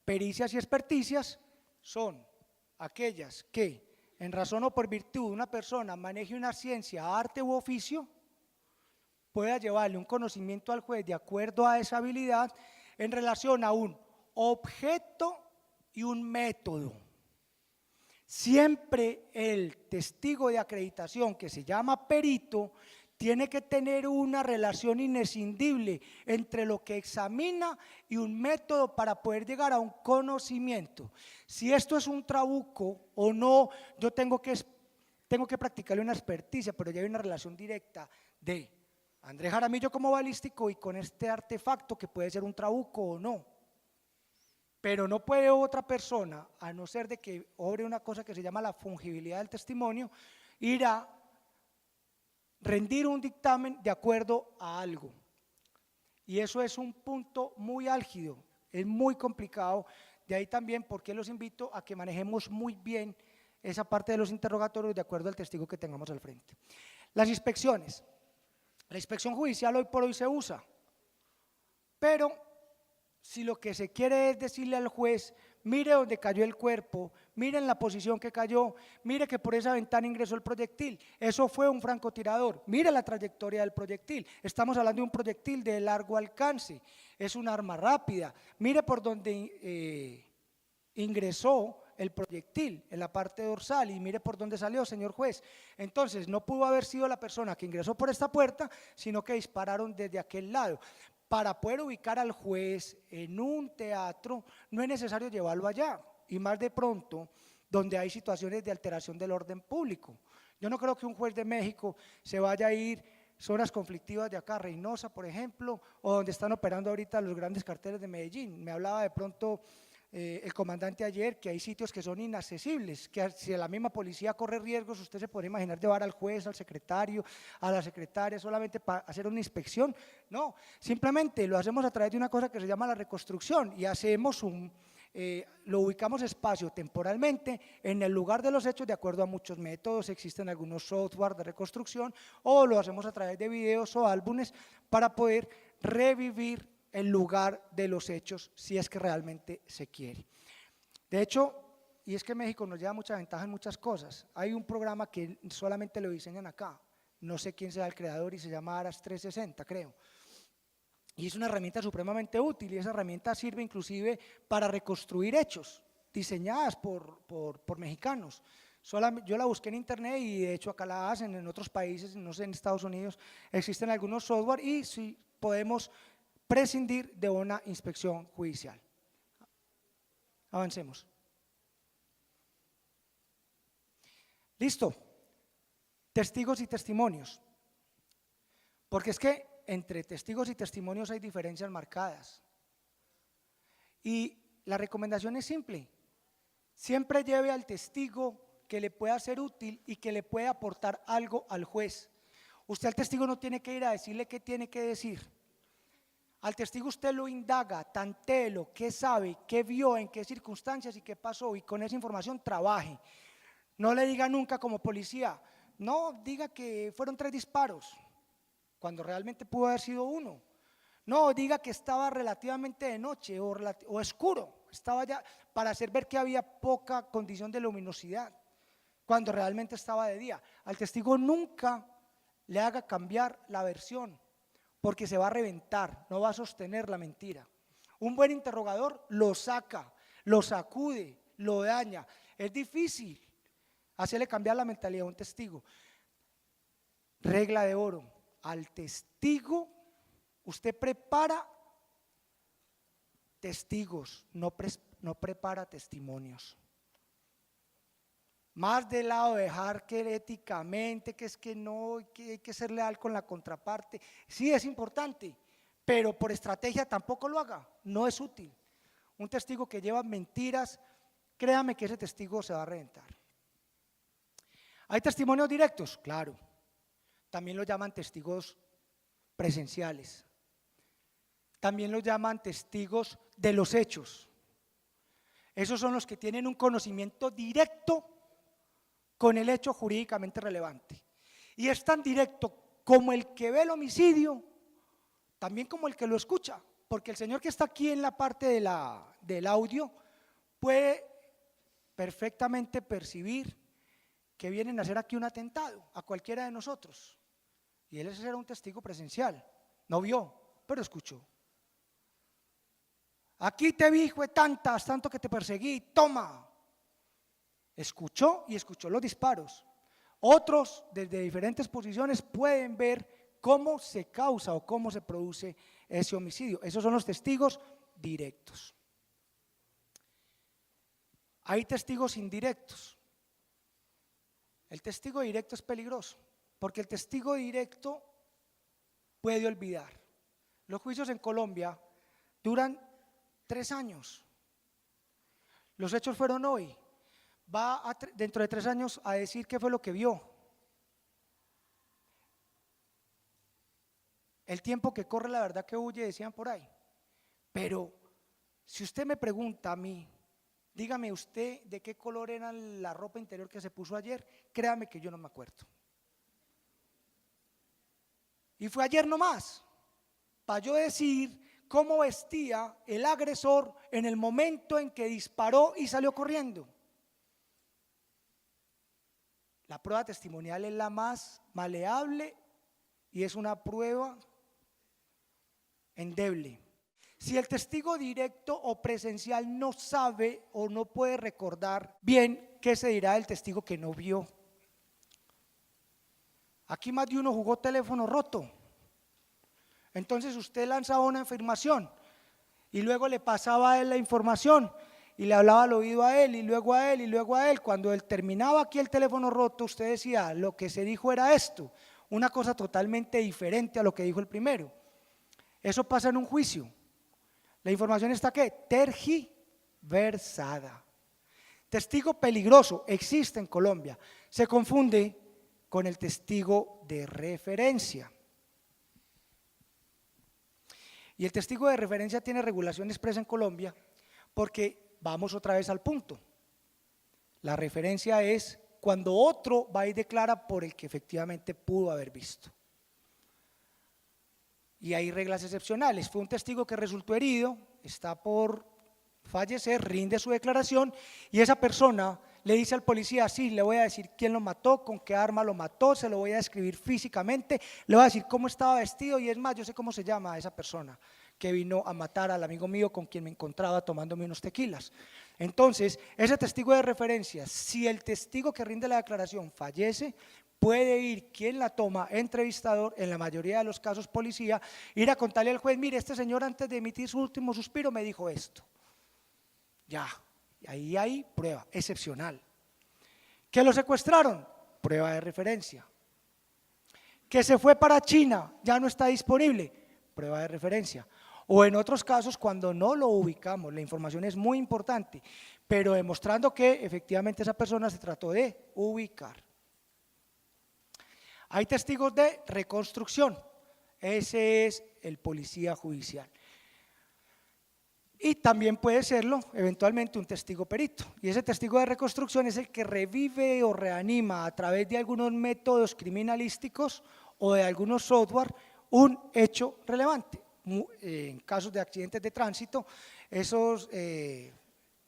A: Pericias y experticias son aquellas que, en razón o por virtud, una persona maneje una ciencia, arte u oficio, pueda llevarle un conocimiento al juez de acuerdo a esa habilidad en relación a un objeto y un método. Siempre el testigo de acreditación, que se llama perito, tiene que tener una relación inescindible entre lo que examina y un método para poder llegar a un conocimiento. Si esto es un trabuco o no, yo tengo que practicarle una experticia, pero ya hay una relación directa de Andrés Jaramillo como balístico y con este artefacto que puede ser un trabuco o no. Pero no puede otra persona, a no ser de que obre una cosa que se llama la fungibilidad del testimonio, ir a rendir un dictamen de acuerdo a algo. Y eso es un punto muy álgido, es muy complicado. De ahí también porque los invito a que manejemos muy bien esa parte de los interrogatorios de acuerdo al testigo que tengamos al frente. Las inspecciones. La inspección judicial hoy por hoy se usa, pero si lo que se quiere es decirle al juez, mire dónde cayó el cuerpo, mire en la posición que cayó, mire que por esa ventana ingresó el proyectil, eso fue un francotirador, mire la trayectoria del proyectil, estamos hablando de un proyectil de largo alcance, es un arma rápida, mire por dónde ingresó el proyectil en la parte dorsal y mire por dónde salió, señor juez. Entonces no pudo haber sido la persona que ingresó por esta puerta, sino que dispararon desde aquel lado. Para poder ubicar al juez en un teatro no es necesario llevarlo allá, y más de pronto donde hay situaciones de alteración del orden público. Yo no creo que un juez de México se vaya a ir zonas conflictivas de acá, Reynosa por ejemplo, o donde están operando ahorita los grandes carteles de Medellín. Me hablaba de pronto el comandante ayer que hay sitios que son inaccesibles, que si la misma policía corre riesgos, usted se puede imaginar llevar al juez, al secretario, a la secretaria solamente para hacer una inspección. No, simplemente lo hacemos a través de una cosa que se llama la reconstrucción y hacemos lo ubicamos espacio temporalmente en el lugar de los hechos de acuerdo a muchos métodos, existen algunos software de reconstrucción o lo hacemos a través de videos o álbumes para poder revivir el lugar de los hechos si es que realmente se quiere. De hecho, y es que México nos lleva mucha ventaja en muchas cosas, hay un programa que solamente lo diseñan acá, no sé quién sea el creador y se llama Aras 360 creo, y es una herramienta supremamente útil y esa herramienta sirve inclusive para reconstruir hechos diseñadas por mexicanos. Yo la busqué en internet y de hecho acá la hacen en otros países, no sé, en Estados Unidos existen algunos software y sí podemos prescindir de una inspección judicial. Avancemos. Listo. Testigos y testimonios. Porque es que entre testigos y testimonios hay diferencias marcadas. Y la recomendación es simple. Siempre lleve al testigo que le pueda ser útil y que le pueda aportar algo al juez. Usted al testigo no tiene que ir a decirle qué tiene que decir. Al testigo usted lo indaga, tantéelo, qué sabe, qué vio, en qué circunstancias y qué pasó, y con esa información trabaje. No le diga nunca como policía, no diga que fueron 3 disparos, cuando realmente pudo haber sido 1. No diga que estaba relativamente de noche o oscuro, estaba ya para hacer ver que había poca condición de luminosidad, cuando realmente estaba de día. Al testigo nunca le haga cambiar la versión, porque se va a reventar, no va a sostener la mentira. Un buen interrogador lo saca, lo sacude, lo daña. Es difícil hacerle cambiar la mentalidad a un testigo. Regla de oro, al testigo usted prepara testigos, no prepara testimonios. Más del lado de dejar que éticamente, que es que no, que hay que ser leal con la contraparte, sí es importante, pero por estrategia tampoco lo haga, no es útil. Un testigo que lleva mentiras, créame que ese testigo se va a reventar. ¿Hay testimonios directos? Claro, también lo llaman testigos presenciales, también lo llaman testigos de los hechos. Esos son los que tienen un conocimiento directo con el hecho jurídicamente relevante. Y es tan directo como el que ve el homicidio, también como el que lo escucha, porque el señor que está aquí en la parte del audio puede perfectamente percibir que vienen a hacer aquí un atentado a cualquiera de nosotros. Y él era un testigo presencial, no vio, pero escuchó. Aquí te vi, hijo de tantas, tanto que te perseguí, toma. Escuchó y escuchó los disparos. Otros, desde diferentes posiciones, pueden ver cómo se causa o cómo se produce ese homicidio. Esos son los testigos directos. Hay testigos indirectos. El testigo directo es peligroso, porque el testigo directo puede olvidar. Los juicios en Colombia duran 3 años. Los hechos fueron hoy. Va dentro de 3 años a decir qué fue lo que vio. El tiempo que corre, la verdad que huye, decían por ahí. Pero si usted me pregunta a mí, dígame usted de qué color era la ropa interior que se puso ayer, créame que yo no me acuerdo. Y fue ayer nomás, para yo decir cómo vestía el agresor en el momento en que disparó y salió corriendo. La prueba testimonial es la más maleable y es una prueba endeble. Si el testigo directo o presencial no sabe o no puede recordar bien, ¿qué se dirá del testigo que no vio? Aquí más de uno jugó teléfono roto. Entonces usted lanzaba una afirmación y luego le pasaba a él la información y le hablaba al oído a él y luego a él y luego a él. Cuando él terminaba aquí el teléfono roto, usted decía, lo que se dijo era esto, una cosa totalmente diferente a lo que dijo el primero. Eso pasa en un juicio. La información está ¿qué? Tergiversada. Testigo peligroso existe en Colombia. Se confunde con el testigo de referencia. Y el testigo de referencia tiene regulación expresa en Colombia porque vamos otra vez al punto. La referencia es cuando otro va y declara por el que efectivamente pudo haber visto. Y hay reglas excepcionales. Fue un testigo que resultó herido, está por fallecer, rinde su declaración y esa persona le dice al policía, sí, le voy a decir quién lo mató, con qué arma lo mató, se lo voy a describir físicamente, le voy a decir cómo estaba vestido y es más, yo sé cómo se llama esa persona que vino a matar al amigo mío con quien me encontraba tomándome unos tequilas. Entonces, ese testigo de referencia, si el testigo que rinde la declaración fallece, puede ir quien la toma, entrevistador, en la mayoría de los casos policía, ir a contarle al juez, mire, este señor antes de emitir su último suspiro me dijo esto. Ya, ahí hay prueba excepcional. ¿Que lo secuestraron? Prueba de referencia. ¿Que se fue para China? Ya no está disponible. Prueba de referencia. O en otros casos cuando no lo ubicamos, la información es muy importante, pero demostrando que efectivamente esa persona se trató de ubicar. Hay testigos de reconstrucción, ese es el policía judicial. Y también puede serlo eventualmente un testigo perito. Y ese testigo de reconstrucción es el que revive o reanima a través de algunos métodos criminalísticos o de algunos software un hecho relevante. En casos de accidentes de tránsito, esos de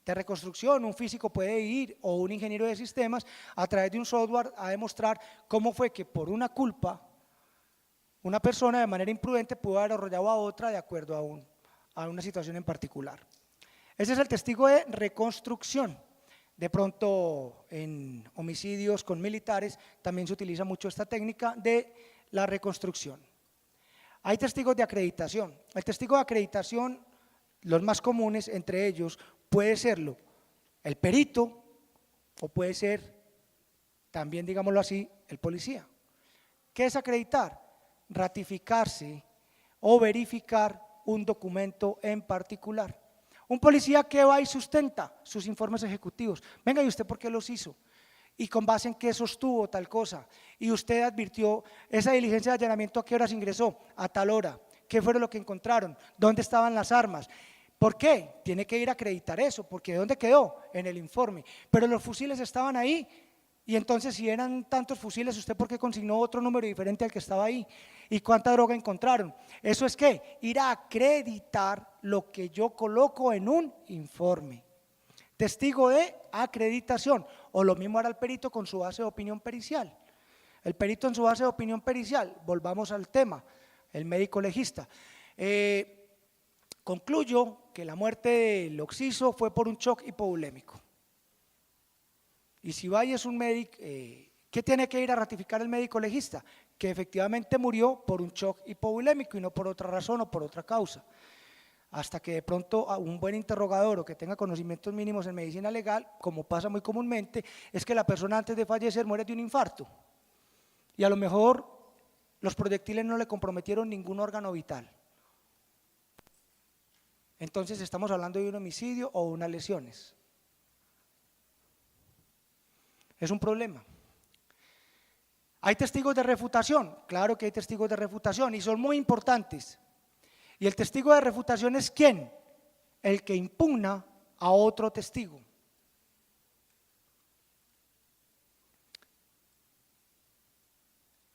A: reconstrucción, un físico puede ir o un ingeniero de sistemas a través de un software a demostrar cómo fue que por una culpa una persona de manera imprudente pudo haber arrollado a otra de acuerdo a una situación en particular. Ese es el testigo de reconstrucción. De pronto en homicidios con militares también se utiliza mucho esta técnica de la reconstrucción. Hay testigos de acreditación. El testigo de acreditación, los más comunes entre ellos, puede serlo el perito o puede ser también, digámoslo así, el policía. ¿Qué es acreditar? Ratificarse o verificar un documento en particular. Un policía que va y sustenta sus informes ejecutivos. Venga, ¿y usted por qué los hizo? ¿Y con base en qué sostuvo tal cosa? Y usted advirtió, esa diligencia de allanamiento, ¿a qué horas ingresó? A tal hora. ¿Qué fue lo que encontraron? ¿Dónde estaban las armas? ¿Por qué? Tiene que ir a acreditar eso, porque ¿dónde quedó? En el informe. Pero los fusiles estaban ahí. Y entonces, si eran tantos fusiles, ¿usted por qué consignó otro número diferente al que estaba ahí? ¿Y cuánta droga encontraron? Eso es ¿qué? Ir a acreditar lo que yo coloco en un informe. Testigo de acreditación, o lo mismo hará el perito con su base de opinión pericial. El perito en su base de opinión pericial, volvamos al tema, el médico legista. Concluyo que la muerte del occiso fue por un shock hipovolémico. Y si va y es un médico, ¿qué tiene que ir a ratificar el médico legista? Que efectivamente murió por un shock hipovolémico y no por otra razón o por otra causa. Hasta que de pronto un buen interrogador o que tenga conocimientos mínimos en medicina legal, como pasa muy comúnmente, es que la persona antes de fallecer muere de un infarto. Y a lo mejor los proyectiles no le comprometieron ningún órgano vital. Entonces estamos hablando de un homicidio o unas lesiones. Es un problema. ¿Hay testigos de refutación? Claro que hay testigos de refutación y son muy importantes. ¿Y el testigo de refutación es quién? El que impugna a otro testigo.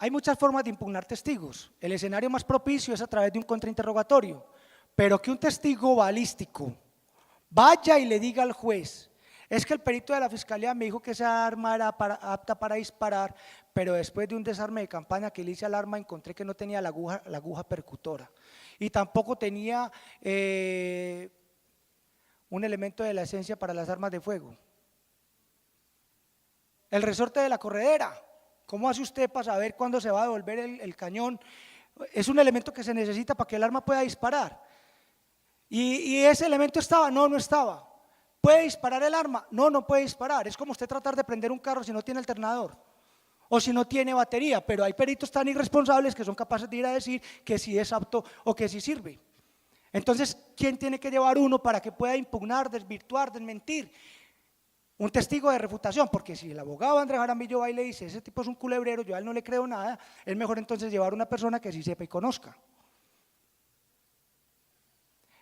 A: Hay muchas formas de impugnar testigos. El escenario más propicio es a través de un contrainterrogatorio, pero que un testigo balístico vaya y le diga al juez, es que el perito de la fiscalía me dijo que esa arma era apta para disparar, pero después de un desarme de campaña que le hice al arma encontré que no tenía la aguja percutora y tampoco tenía un elemento de la esencia para las armas de fuego. El resorte de la corredera, ¿cómo hace usted para saber cuándo se va a devolver el cañón? Es un elemento que se necesita para que el arma pueda disparar. ¿Y ese elemento estaba? No, no estaba. ¿Puede disparar el arma? No, no puede disparar. Es como usted tratar de prender un carro si no tiene alternador o si no tiene batería, pero hay peritos tan irresponsables que son capaces de ir a decir que sí es apto o que sí sirve. Entonces, ¿quién tiene que llevar uno para que pueda impugnar, desvirtuar, desmentir? Un testigo de refutación, porque si el abogado Andrés Jaramillo va y le dice, ese tipo es un culebrero, yo a él no le creo nada, es mejor entonces llevar una persona que sí sepa y conozca.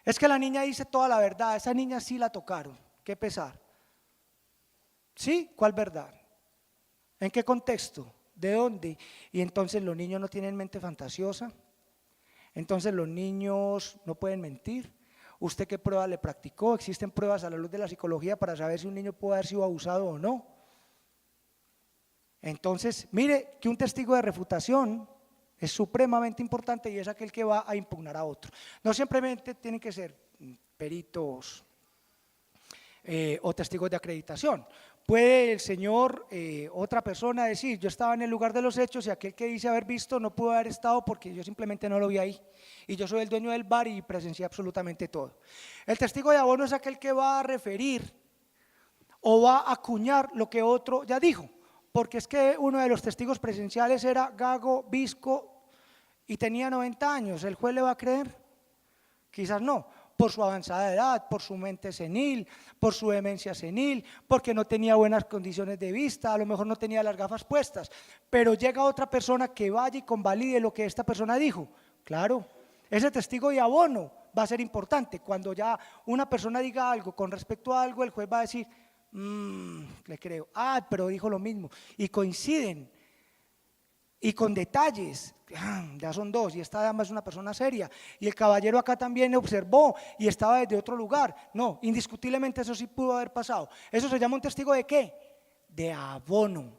A: Es que la niña dice toda la verdad, esa niña sí la tocaron, qué pesar. ¿Sí? ¿Cuál verdad? ¿En qué contexto? ¿De dónde? Y entonces los niños no tienen mente fantasiosa, entonces los niños no pueden mentir. ¿Usted qué prueba le practicó? ¿Existen pruebas a la luz de la psicología para saber si un niño puede haber sido abusado o no? Entonces, mire que un testigo de refutación es supremamente importante y es aquel que va a impugnar a otro. No simplemente tienen que ser peritos o testigos de acreditación. Puede el señor, otra persona decir, yo estaba en el lugar de los hechos y aquel que dice haber visto no pudo haber estado porque yo simplemente no lo vi ahí. Y yo soy el dueño del bar y presencié absolutamente todo. El testigo de abono es aquel que va a referir o va a acuñar lo que otro ya dijo. Porque es que uno de los testigos presenciales era gago, visco y tenía 90 años. ¿El juez le va a creer? Quizás no. Por su avanzada edad, por su mente senil, por su demencia senil, porque no tenía buenas condiciones de vista, a lo mejor no tenía las gafas puestas, pero llega otra persona que vaya y convalide lo que esta persona dijo. Claro, ese testigo de abono va a ser importante. Cuando ya una persona diga algo con respecto a algo, el juez va a decir, le creo, pero dijo lo mismo, y coinciden. Y con detalles, ya son dos, y esta dama es una persona seria, y el caballero acá también observó y estaba desde otro lugar. No, indiscutiblemente eso sí pudo haber pasado. ¿Eso se llama un testigo de qué? De abono.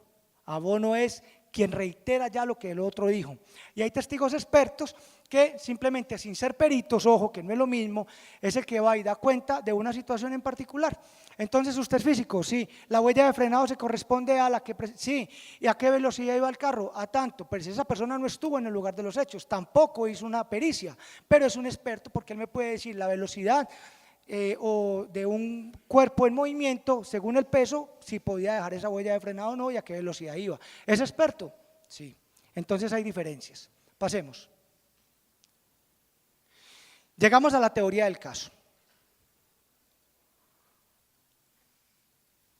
A: Abono es quien reitera ya lo que el otro dijo. Y hay testigos expertos que simplemente sin ser peritos, ojo que no es lo mismo, es el que va y da cuenta de una situación en particular. Entonces usted es físico, sí, la huella de frenado se corresponde a la que, sí, ¿y a qué velocidad iba el carro? A tanto, pero si esa persona no estuvo en el lugar de los hechos, tampoco hizo una pericia, pero es un experto porque él me puede decir la velocidad o de un cuerpo en movimiento, según el peso, si podía dejar esa huella de frenado o no y a qué velocidad iba. ¿Es experto? Sí. Entonces hay diferencias. Pasemos. Llegamos a la teoría del caso.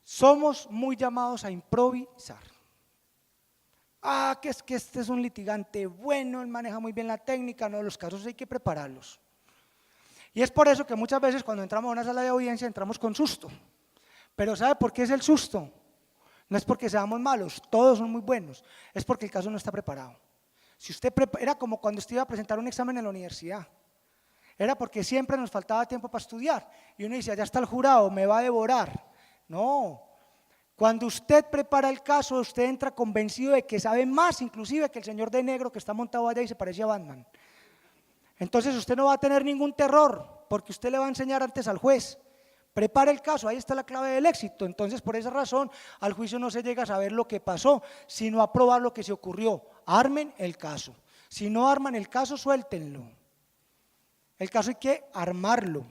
A: Somos muy llamados a improvisar. Que es que este es un litigante bueno, él maneja muy bien la técnica. No, los casos hay que prepararlos. Y es por eso que muchas veces cuando entramos a una sala de audiencia entramos con susto. Pero ¿sabe por qué es el susto? No es porque seamos malos, todos son muy buenos, es porque el caso no está preparado. Si usted era como cuando usted iba a presentar un examen en la universidad, era porque siempre nos faltaba tiempo para estudiar y uno dice, allá está el jurado, me va a devorar. No, cuando usted prepara el caso, usted entra convencido de que sabe más inclusive que el señor de negro que está montado allá y se parece a Batman. Entonces usted no va a tener ningún terror porque usted le va a enseñar antes al juez. Prepara el caso, ahí está la clave del éxito. Entonces por esa razón al juicio no se llega a saber lo que pasó, sino a probar lo que se ocurrió. Armen el caso. Si no arman el caso, suéltenlo. El caso hay que armarlo.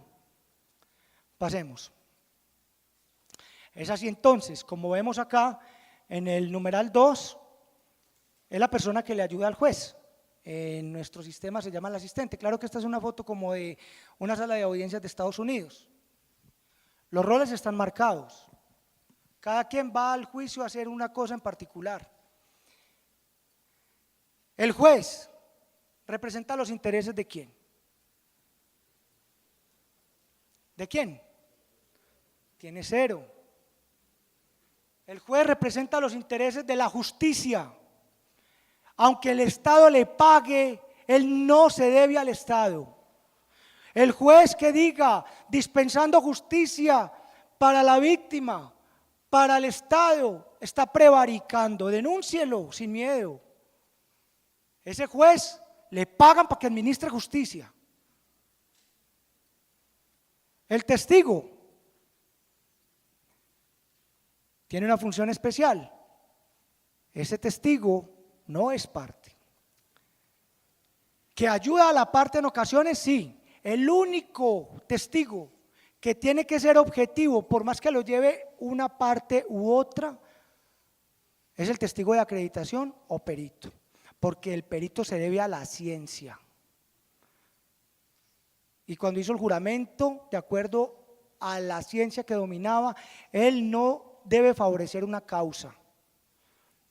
A: Pasemos. Es así entonces, como vemos acá en el numeral 2, es la persona que le ayuda al juez. En nuestro sistema se llama el asistente. Claro que esta es una foto como de una sala de audiencias de Estados Unidos. Los roles están marcados. Cada quien va al juicio a hacer una cosa en particular. El juez representa los intereses ¿de quién? ¿De quién? Tiene 0. El juez representa los intereses de la justicia. Aunque el Estado le pague, él no se debe al Estado. El juez que diga, dispensando justicia para la víctima, para el Estado, está prevaricando. Denúncielo sin miedo. Ese juez le pagan para que administre justicia. El testigo tiene una función especial. Ese testigo no es parte. ¿Que ayuda a la parte en ocasiones? Sí. El único testigo que tiene que ser objetivo, por más que lo lleve una parte u otra, es el testigo de acreditación o perito, porque el perito se debe a la ciencia. Y cuando hizo el juramento, de acuerdo a la ciencia que dominaba, él no debe favorecer una causa,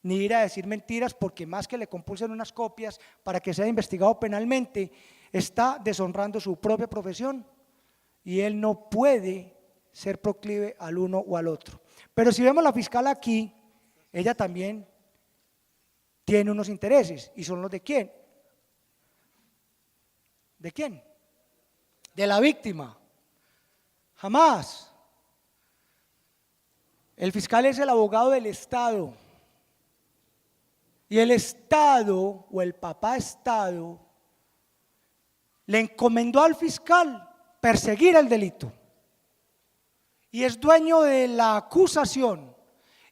A: ni ir a decir mentiras, porque más que le compulsen unas copias para que sea investigado penalmente, está deshonrando su propia profesión y él no puede ser proclive al uno o al otro. Pero si vemos la fiscal aquí, ella también tiene unos intereses, y son los de ¿quién? ¿De quién? De la víctima. Jamás. El fiscal es el abogado del Estado, y el Estado o el papá Estado le encomendó al fiscal perseguir el delito y es dueño de la acusación,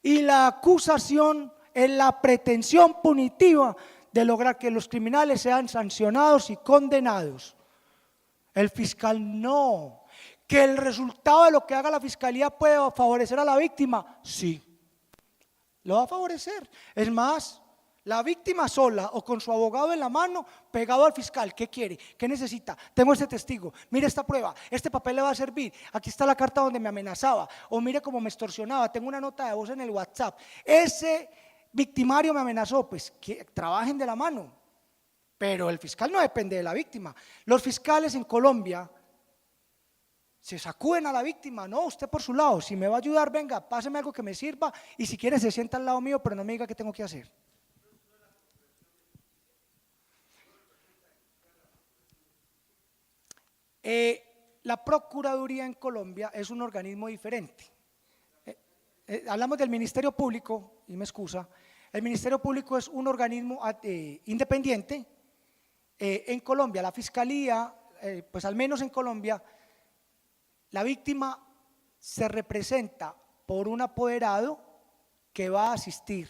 A: y la acusación es la pretensión punitiva de lograr que los criminales sean sancionados y condenados. El fiscal no. ¿Que el resultado de lo que haga la fiscalía puede favorecer a la víctima? Sí, lo va a favorecer. Es más, la víctima sola o con su abogado en la mano, pegado al fiscal, ¿qué quiere? ¿Qué necesita? Tengo este testigo, mire esta prueba, este papel le va a servir, aquí está la carta donde me amenazaba, o mire cómo me extorsionaba, tengo una nota de voz en el WhatsApp, ese victimario me amenazó. Pues que trabajen de la mano, pero el fiscal no depende de la víctima. Los fiscales en Colombia se sacuden a la víctima, no, usted por su lado, si me va a ayudar, venga, páseme algo que me sirva, y si quiere se sienta al lado mío, pero no me diga qué tengo que hacer. La Procuraduría en Colombia es un organismo diferente. Hablamos del Ministerio Público, y me excusa, el Ministerio Público es un organismo independiente. En Colombia, la Fiscalía, pues al menos en Colombia, la víctima se representa por un apoderado que va a asistir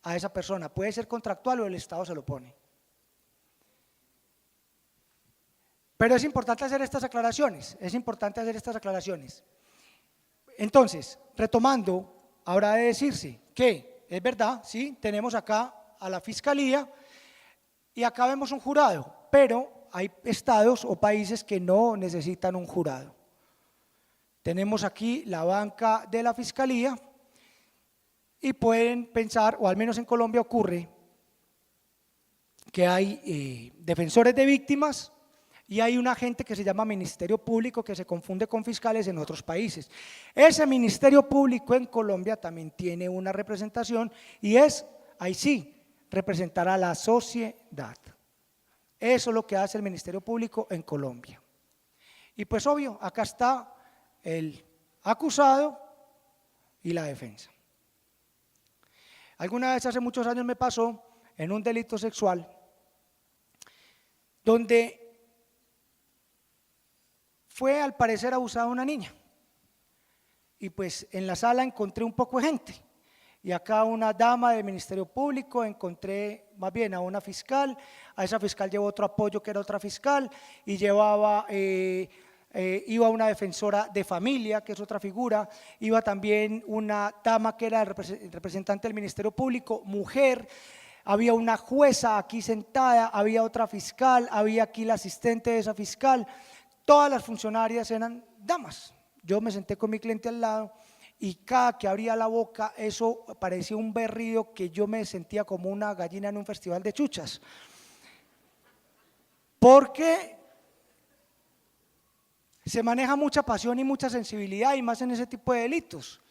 A: a esa persona, puede ser contractual o el Estado se lo pone. Pero es importante hacer estas aclaraciones, Entonces, retomando, habrá de decirse que es verdad, sí, tenemos acá a la Fiscalía y acá vemos un jurado, pero hay estados o países que no necesitan un jurado. Tenemos aquí la banca de la Fiscalía y pueden pensar, o al menos en Colombia ocurre, que hay defensores de víctimas y hay un agente que se llama Ministerio Público, que se confunde con fiscales en otros países. Ese Ministerio Público en Colombia también tiene una representación y es, ahí sí, representar a la sociedad. Eso es lo que hace el Ministerio Público en Colombia. Y pues obvio, acá está el acusado y la defensa. Alguna vez hace muchos años me pasó en un delito sexual donde fue al parecer abusada una niña y pues en la sala encontré un poco de gente y acá una dama del Ministerio Público, encontré más bien a una fiscal, a esa fiscal llevó otro apoyo que era otra fiscal y llevaba, iba una defensora de familia que es otra figura, iba también una dama que era el representante del Ministerio Público, mujer, había una jueza aquí sentada, había otra fiscal, había aquí la asistente de esa fiscal. Todas las funcionarias eran damas. Yo me senté con mi cliente al lado y cada que abría la boca eso parecía un berrido que yo me sentía como una gallina en un festival de chuchas. Porque se maneja mucha pasión y mucha sensibilidad y más en ese tipo de delitos.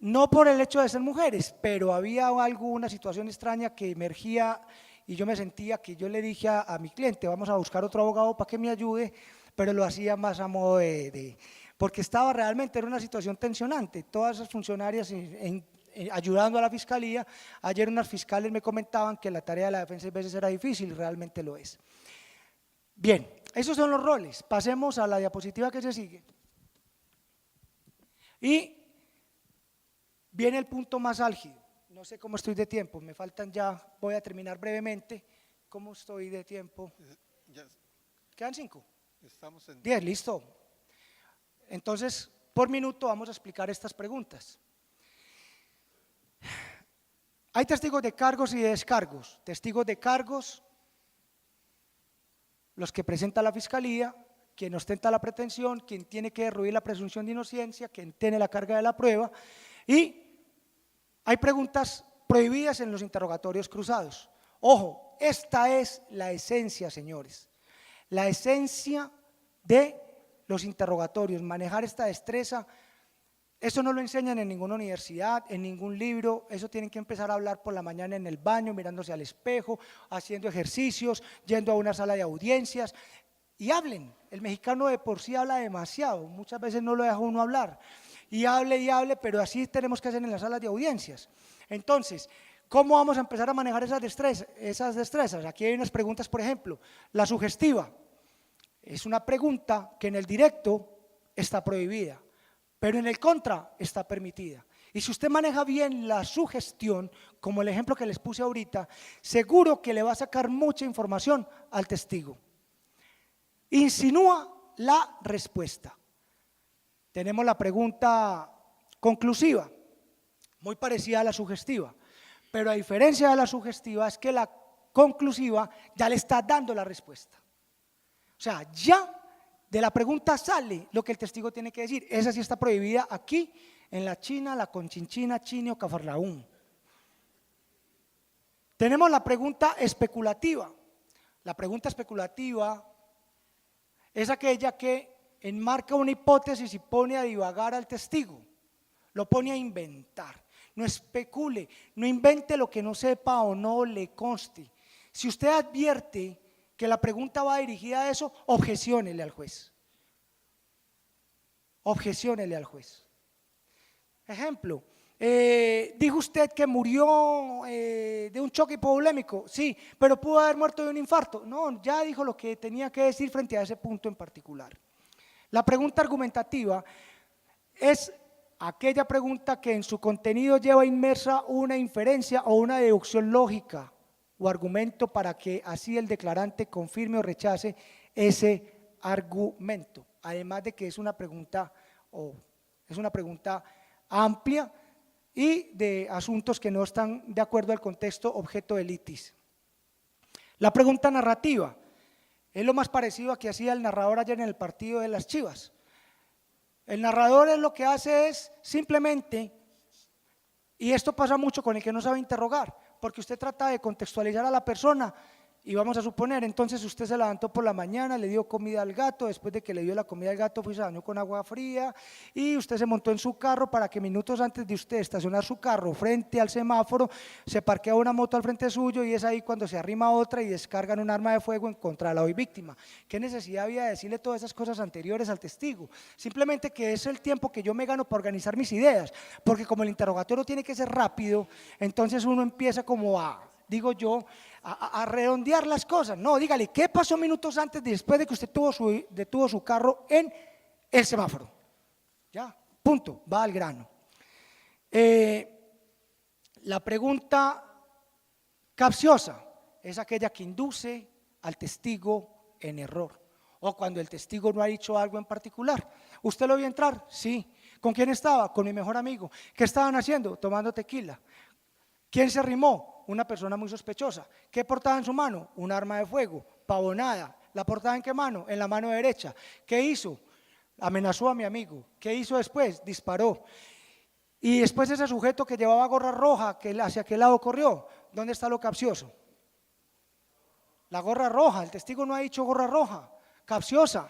A: no por el hecho de ser mujeres, pero había una situación extraña que emergía y yo me sentía que yo le dije a mi cliente, vamos a buscar otro abogado para que me ayude, pero lo hacía más a modo porque estaba realmente en una situación tensionante, todas esas funcionarias ayudando a la fiscalía. Ayer unas fiscales me comentaban que la tarea de la defensa a veces era difícil y realmente lo es. Bien, esos son los roles. Pasemos a la diapositiva que se sigue. Y viene el punto más álgido. No sé cómo estoy de tiempo, me faltan ya, voy a terminar brevemente. ¿Cómo estoy de tiempo? ¿Quedan 5?
B: Estamos en
A: 10, listo. Entonces, por minuto vamos a explicar estas preguntas. Hay testigos de cargos y de descargos. Testigos de cargos, los que presenta la fiscalía, quien ostenta la pretensión, quien tiene que derruir la presunción de inocencia, quien tiene la carga de la prueba. Y hay preguntas prohibidas en los interrogatorios cruzados. Ojo, esta es la esencia, señores. La esencia de los interrogatorios, manejar esta destreza. Eso no lo enseñan en ninguna universidad, en ningún libro. Eso tienen que empezar a hablar por la mañana en el baño, mirándose al espejo, haciendo ejercicios, yendo a una sala de audiencias y hablen. El mexicano de por sí habla demasiado, muchas veces no lo deja uno hablar. Y hable, pero así tenemos que hacer en las salas de audiencias. Entonces, ¿cómo vamos a empezar a manejar esas destrezas? Aquí hay unas preguntas, por ejemplo, la sugestiva. Es una pregunta que en el directo está prohibida, pero en el contra está permitida. Y si usted maneja bien la sugestión, como el ejemplo que les puse ahorita, seguro que le va a sacar mucha información al testigo. Insinúa la respuesta. Tenemos la pregunta conclusiva, muy parecida a la sugestiva, pero a diferencia de la sugestiva es que la conclusiva ya le está dando la respuesta. O sea, ya de la pregunta sale lo que el testigo tiene que decir. Esa sí está prohibida aquí, en la China, la Conchinchina, China o Cafarnaúm. Tenemos la pregunta especulativa. La pregunta especulativa es aquella que enmarca una hipótesis y pone a divagar al testigo, lo pone a inventar. No especule, no invente lo que no sepa o no le conste. Si usted advierte que la pregunta va dirigida a eso, objeciónele al juez. Objeciónele al juez. Ejemplo, dijo usted que murió de un choque hipovolémico, sí, pero pudo haber muerto de un infarto. No, ya dijo lo que tenía que decir frente a ese punto en particular. La pregunta argumentativa es aquella pregunta que en su contenido lleva inmersa una inferencia o una deducción lógica o argumento para que así el declarante confirme o rechace ese argumento. Además de que es una pregunta amplia y de asuntos que no están de acuerdo al contexto objeto de litis. La pregunta narrativa es lo más parecido a que hacía el narrador ayer en el partido de las Chivas. El narrador lo que hace es simplemente, y esto pasa mucho con el que no sabe interrogar, porque usted trata de contextualizar a la persona y vamos a suponer, entonces usted se levantó por la mañana, le dio comida al gato, después de que le dio la comida al gato fue y se bañó con agua fría y usted se montó en su carro para que minutos antes de usted estacionar su carro frente al semáforo, se parquea una moto al frente suyo y es ahí cuando se arrima otra y descargan un arma de fuego en contra de la hoy víctima. ¿Qué necesidad había de decirle todas esas cosas anteriores al testigo? Simplemente que es el tiempo que yo me gano para organizar mis ideas, porque como el interrogatorio tiene que ser rápido, entonces uno empieza como digo yo, a redondear las cosas. No, dígale, ¿qué pasó minutos antes después de que usted detuvo su carro en el semáforo? Ya, punto, va al grano. La pregunta capciosa es aquella que induce al testigo en error o cuando el testigo no ha dicho algo en particular. ¿Usted lo vio entrar? Sí. ¿Con quién estaba? Con mi mejor amigo. ¿Qué estaban haciendo? Tomando tequila. ¿Quién se arrimó? Una persona muy sospechosa. ¿Qué portaba en su mano? Un arma de fuego, pavonada. ¿La portaba en qué mano? En la mano derecha. ¿Qué hizo? Amenazó a mi amigo. ¿Qué hizo después? Disparó. Y después ese sujeto que llevaba gorra roja, que hacia qué lado corrió. ¿Dónde está lo capcioso? La gorra roja, el testigo no ha dicho gorra roja, capciosa.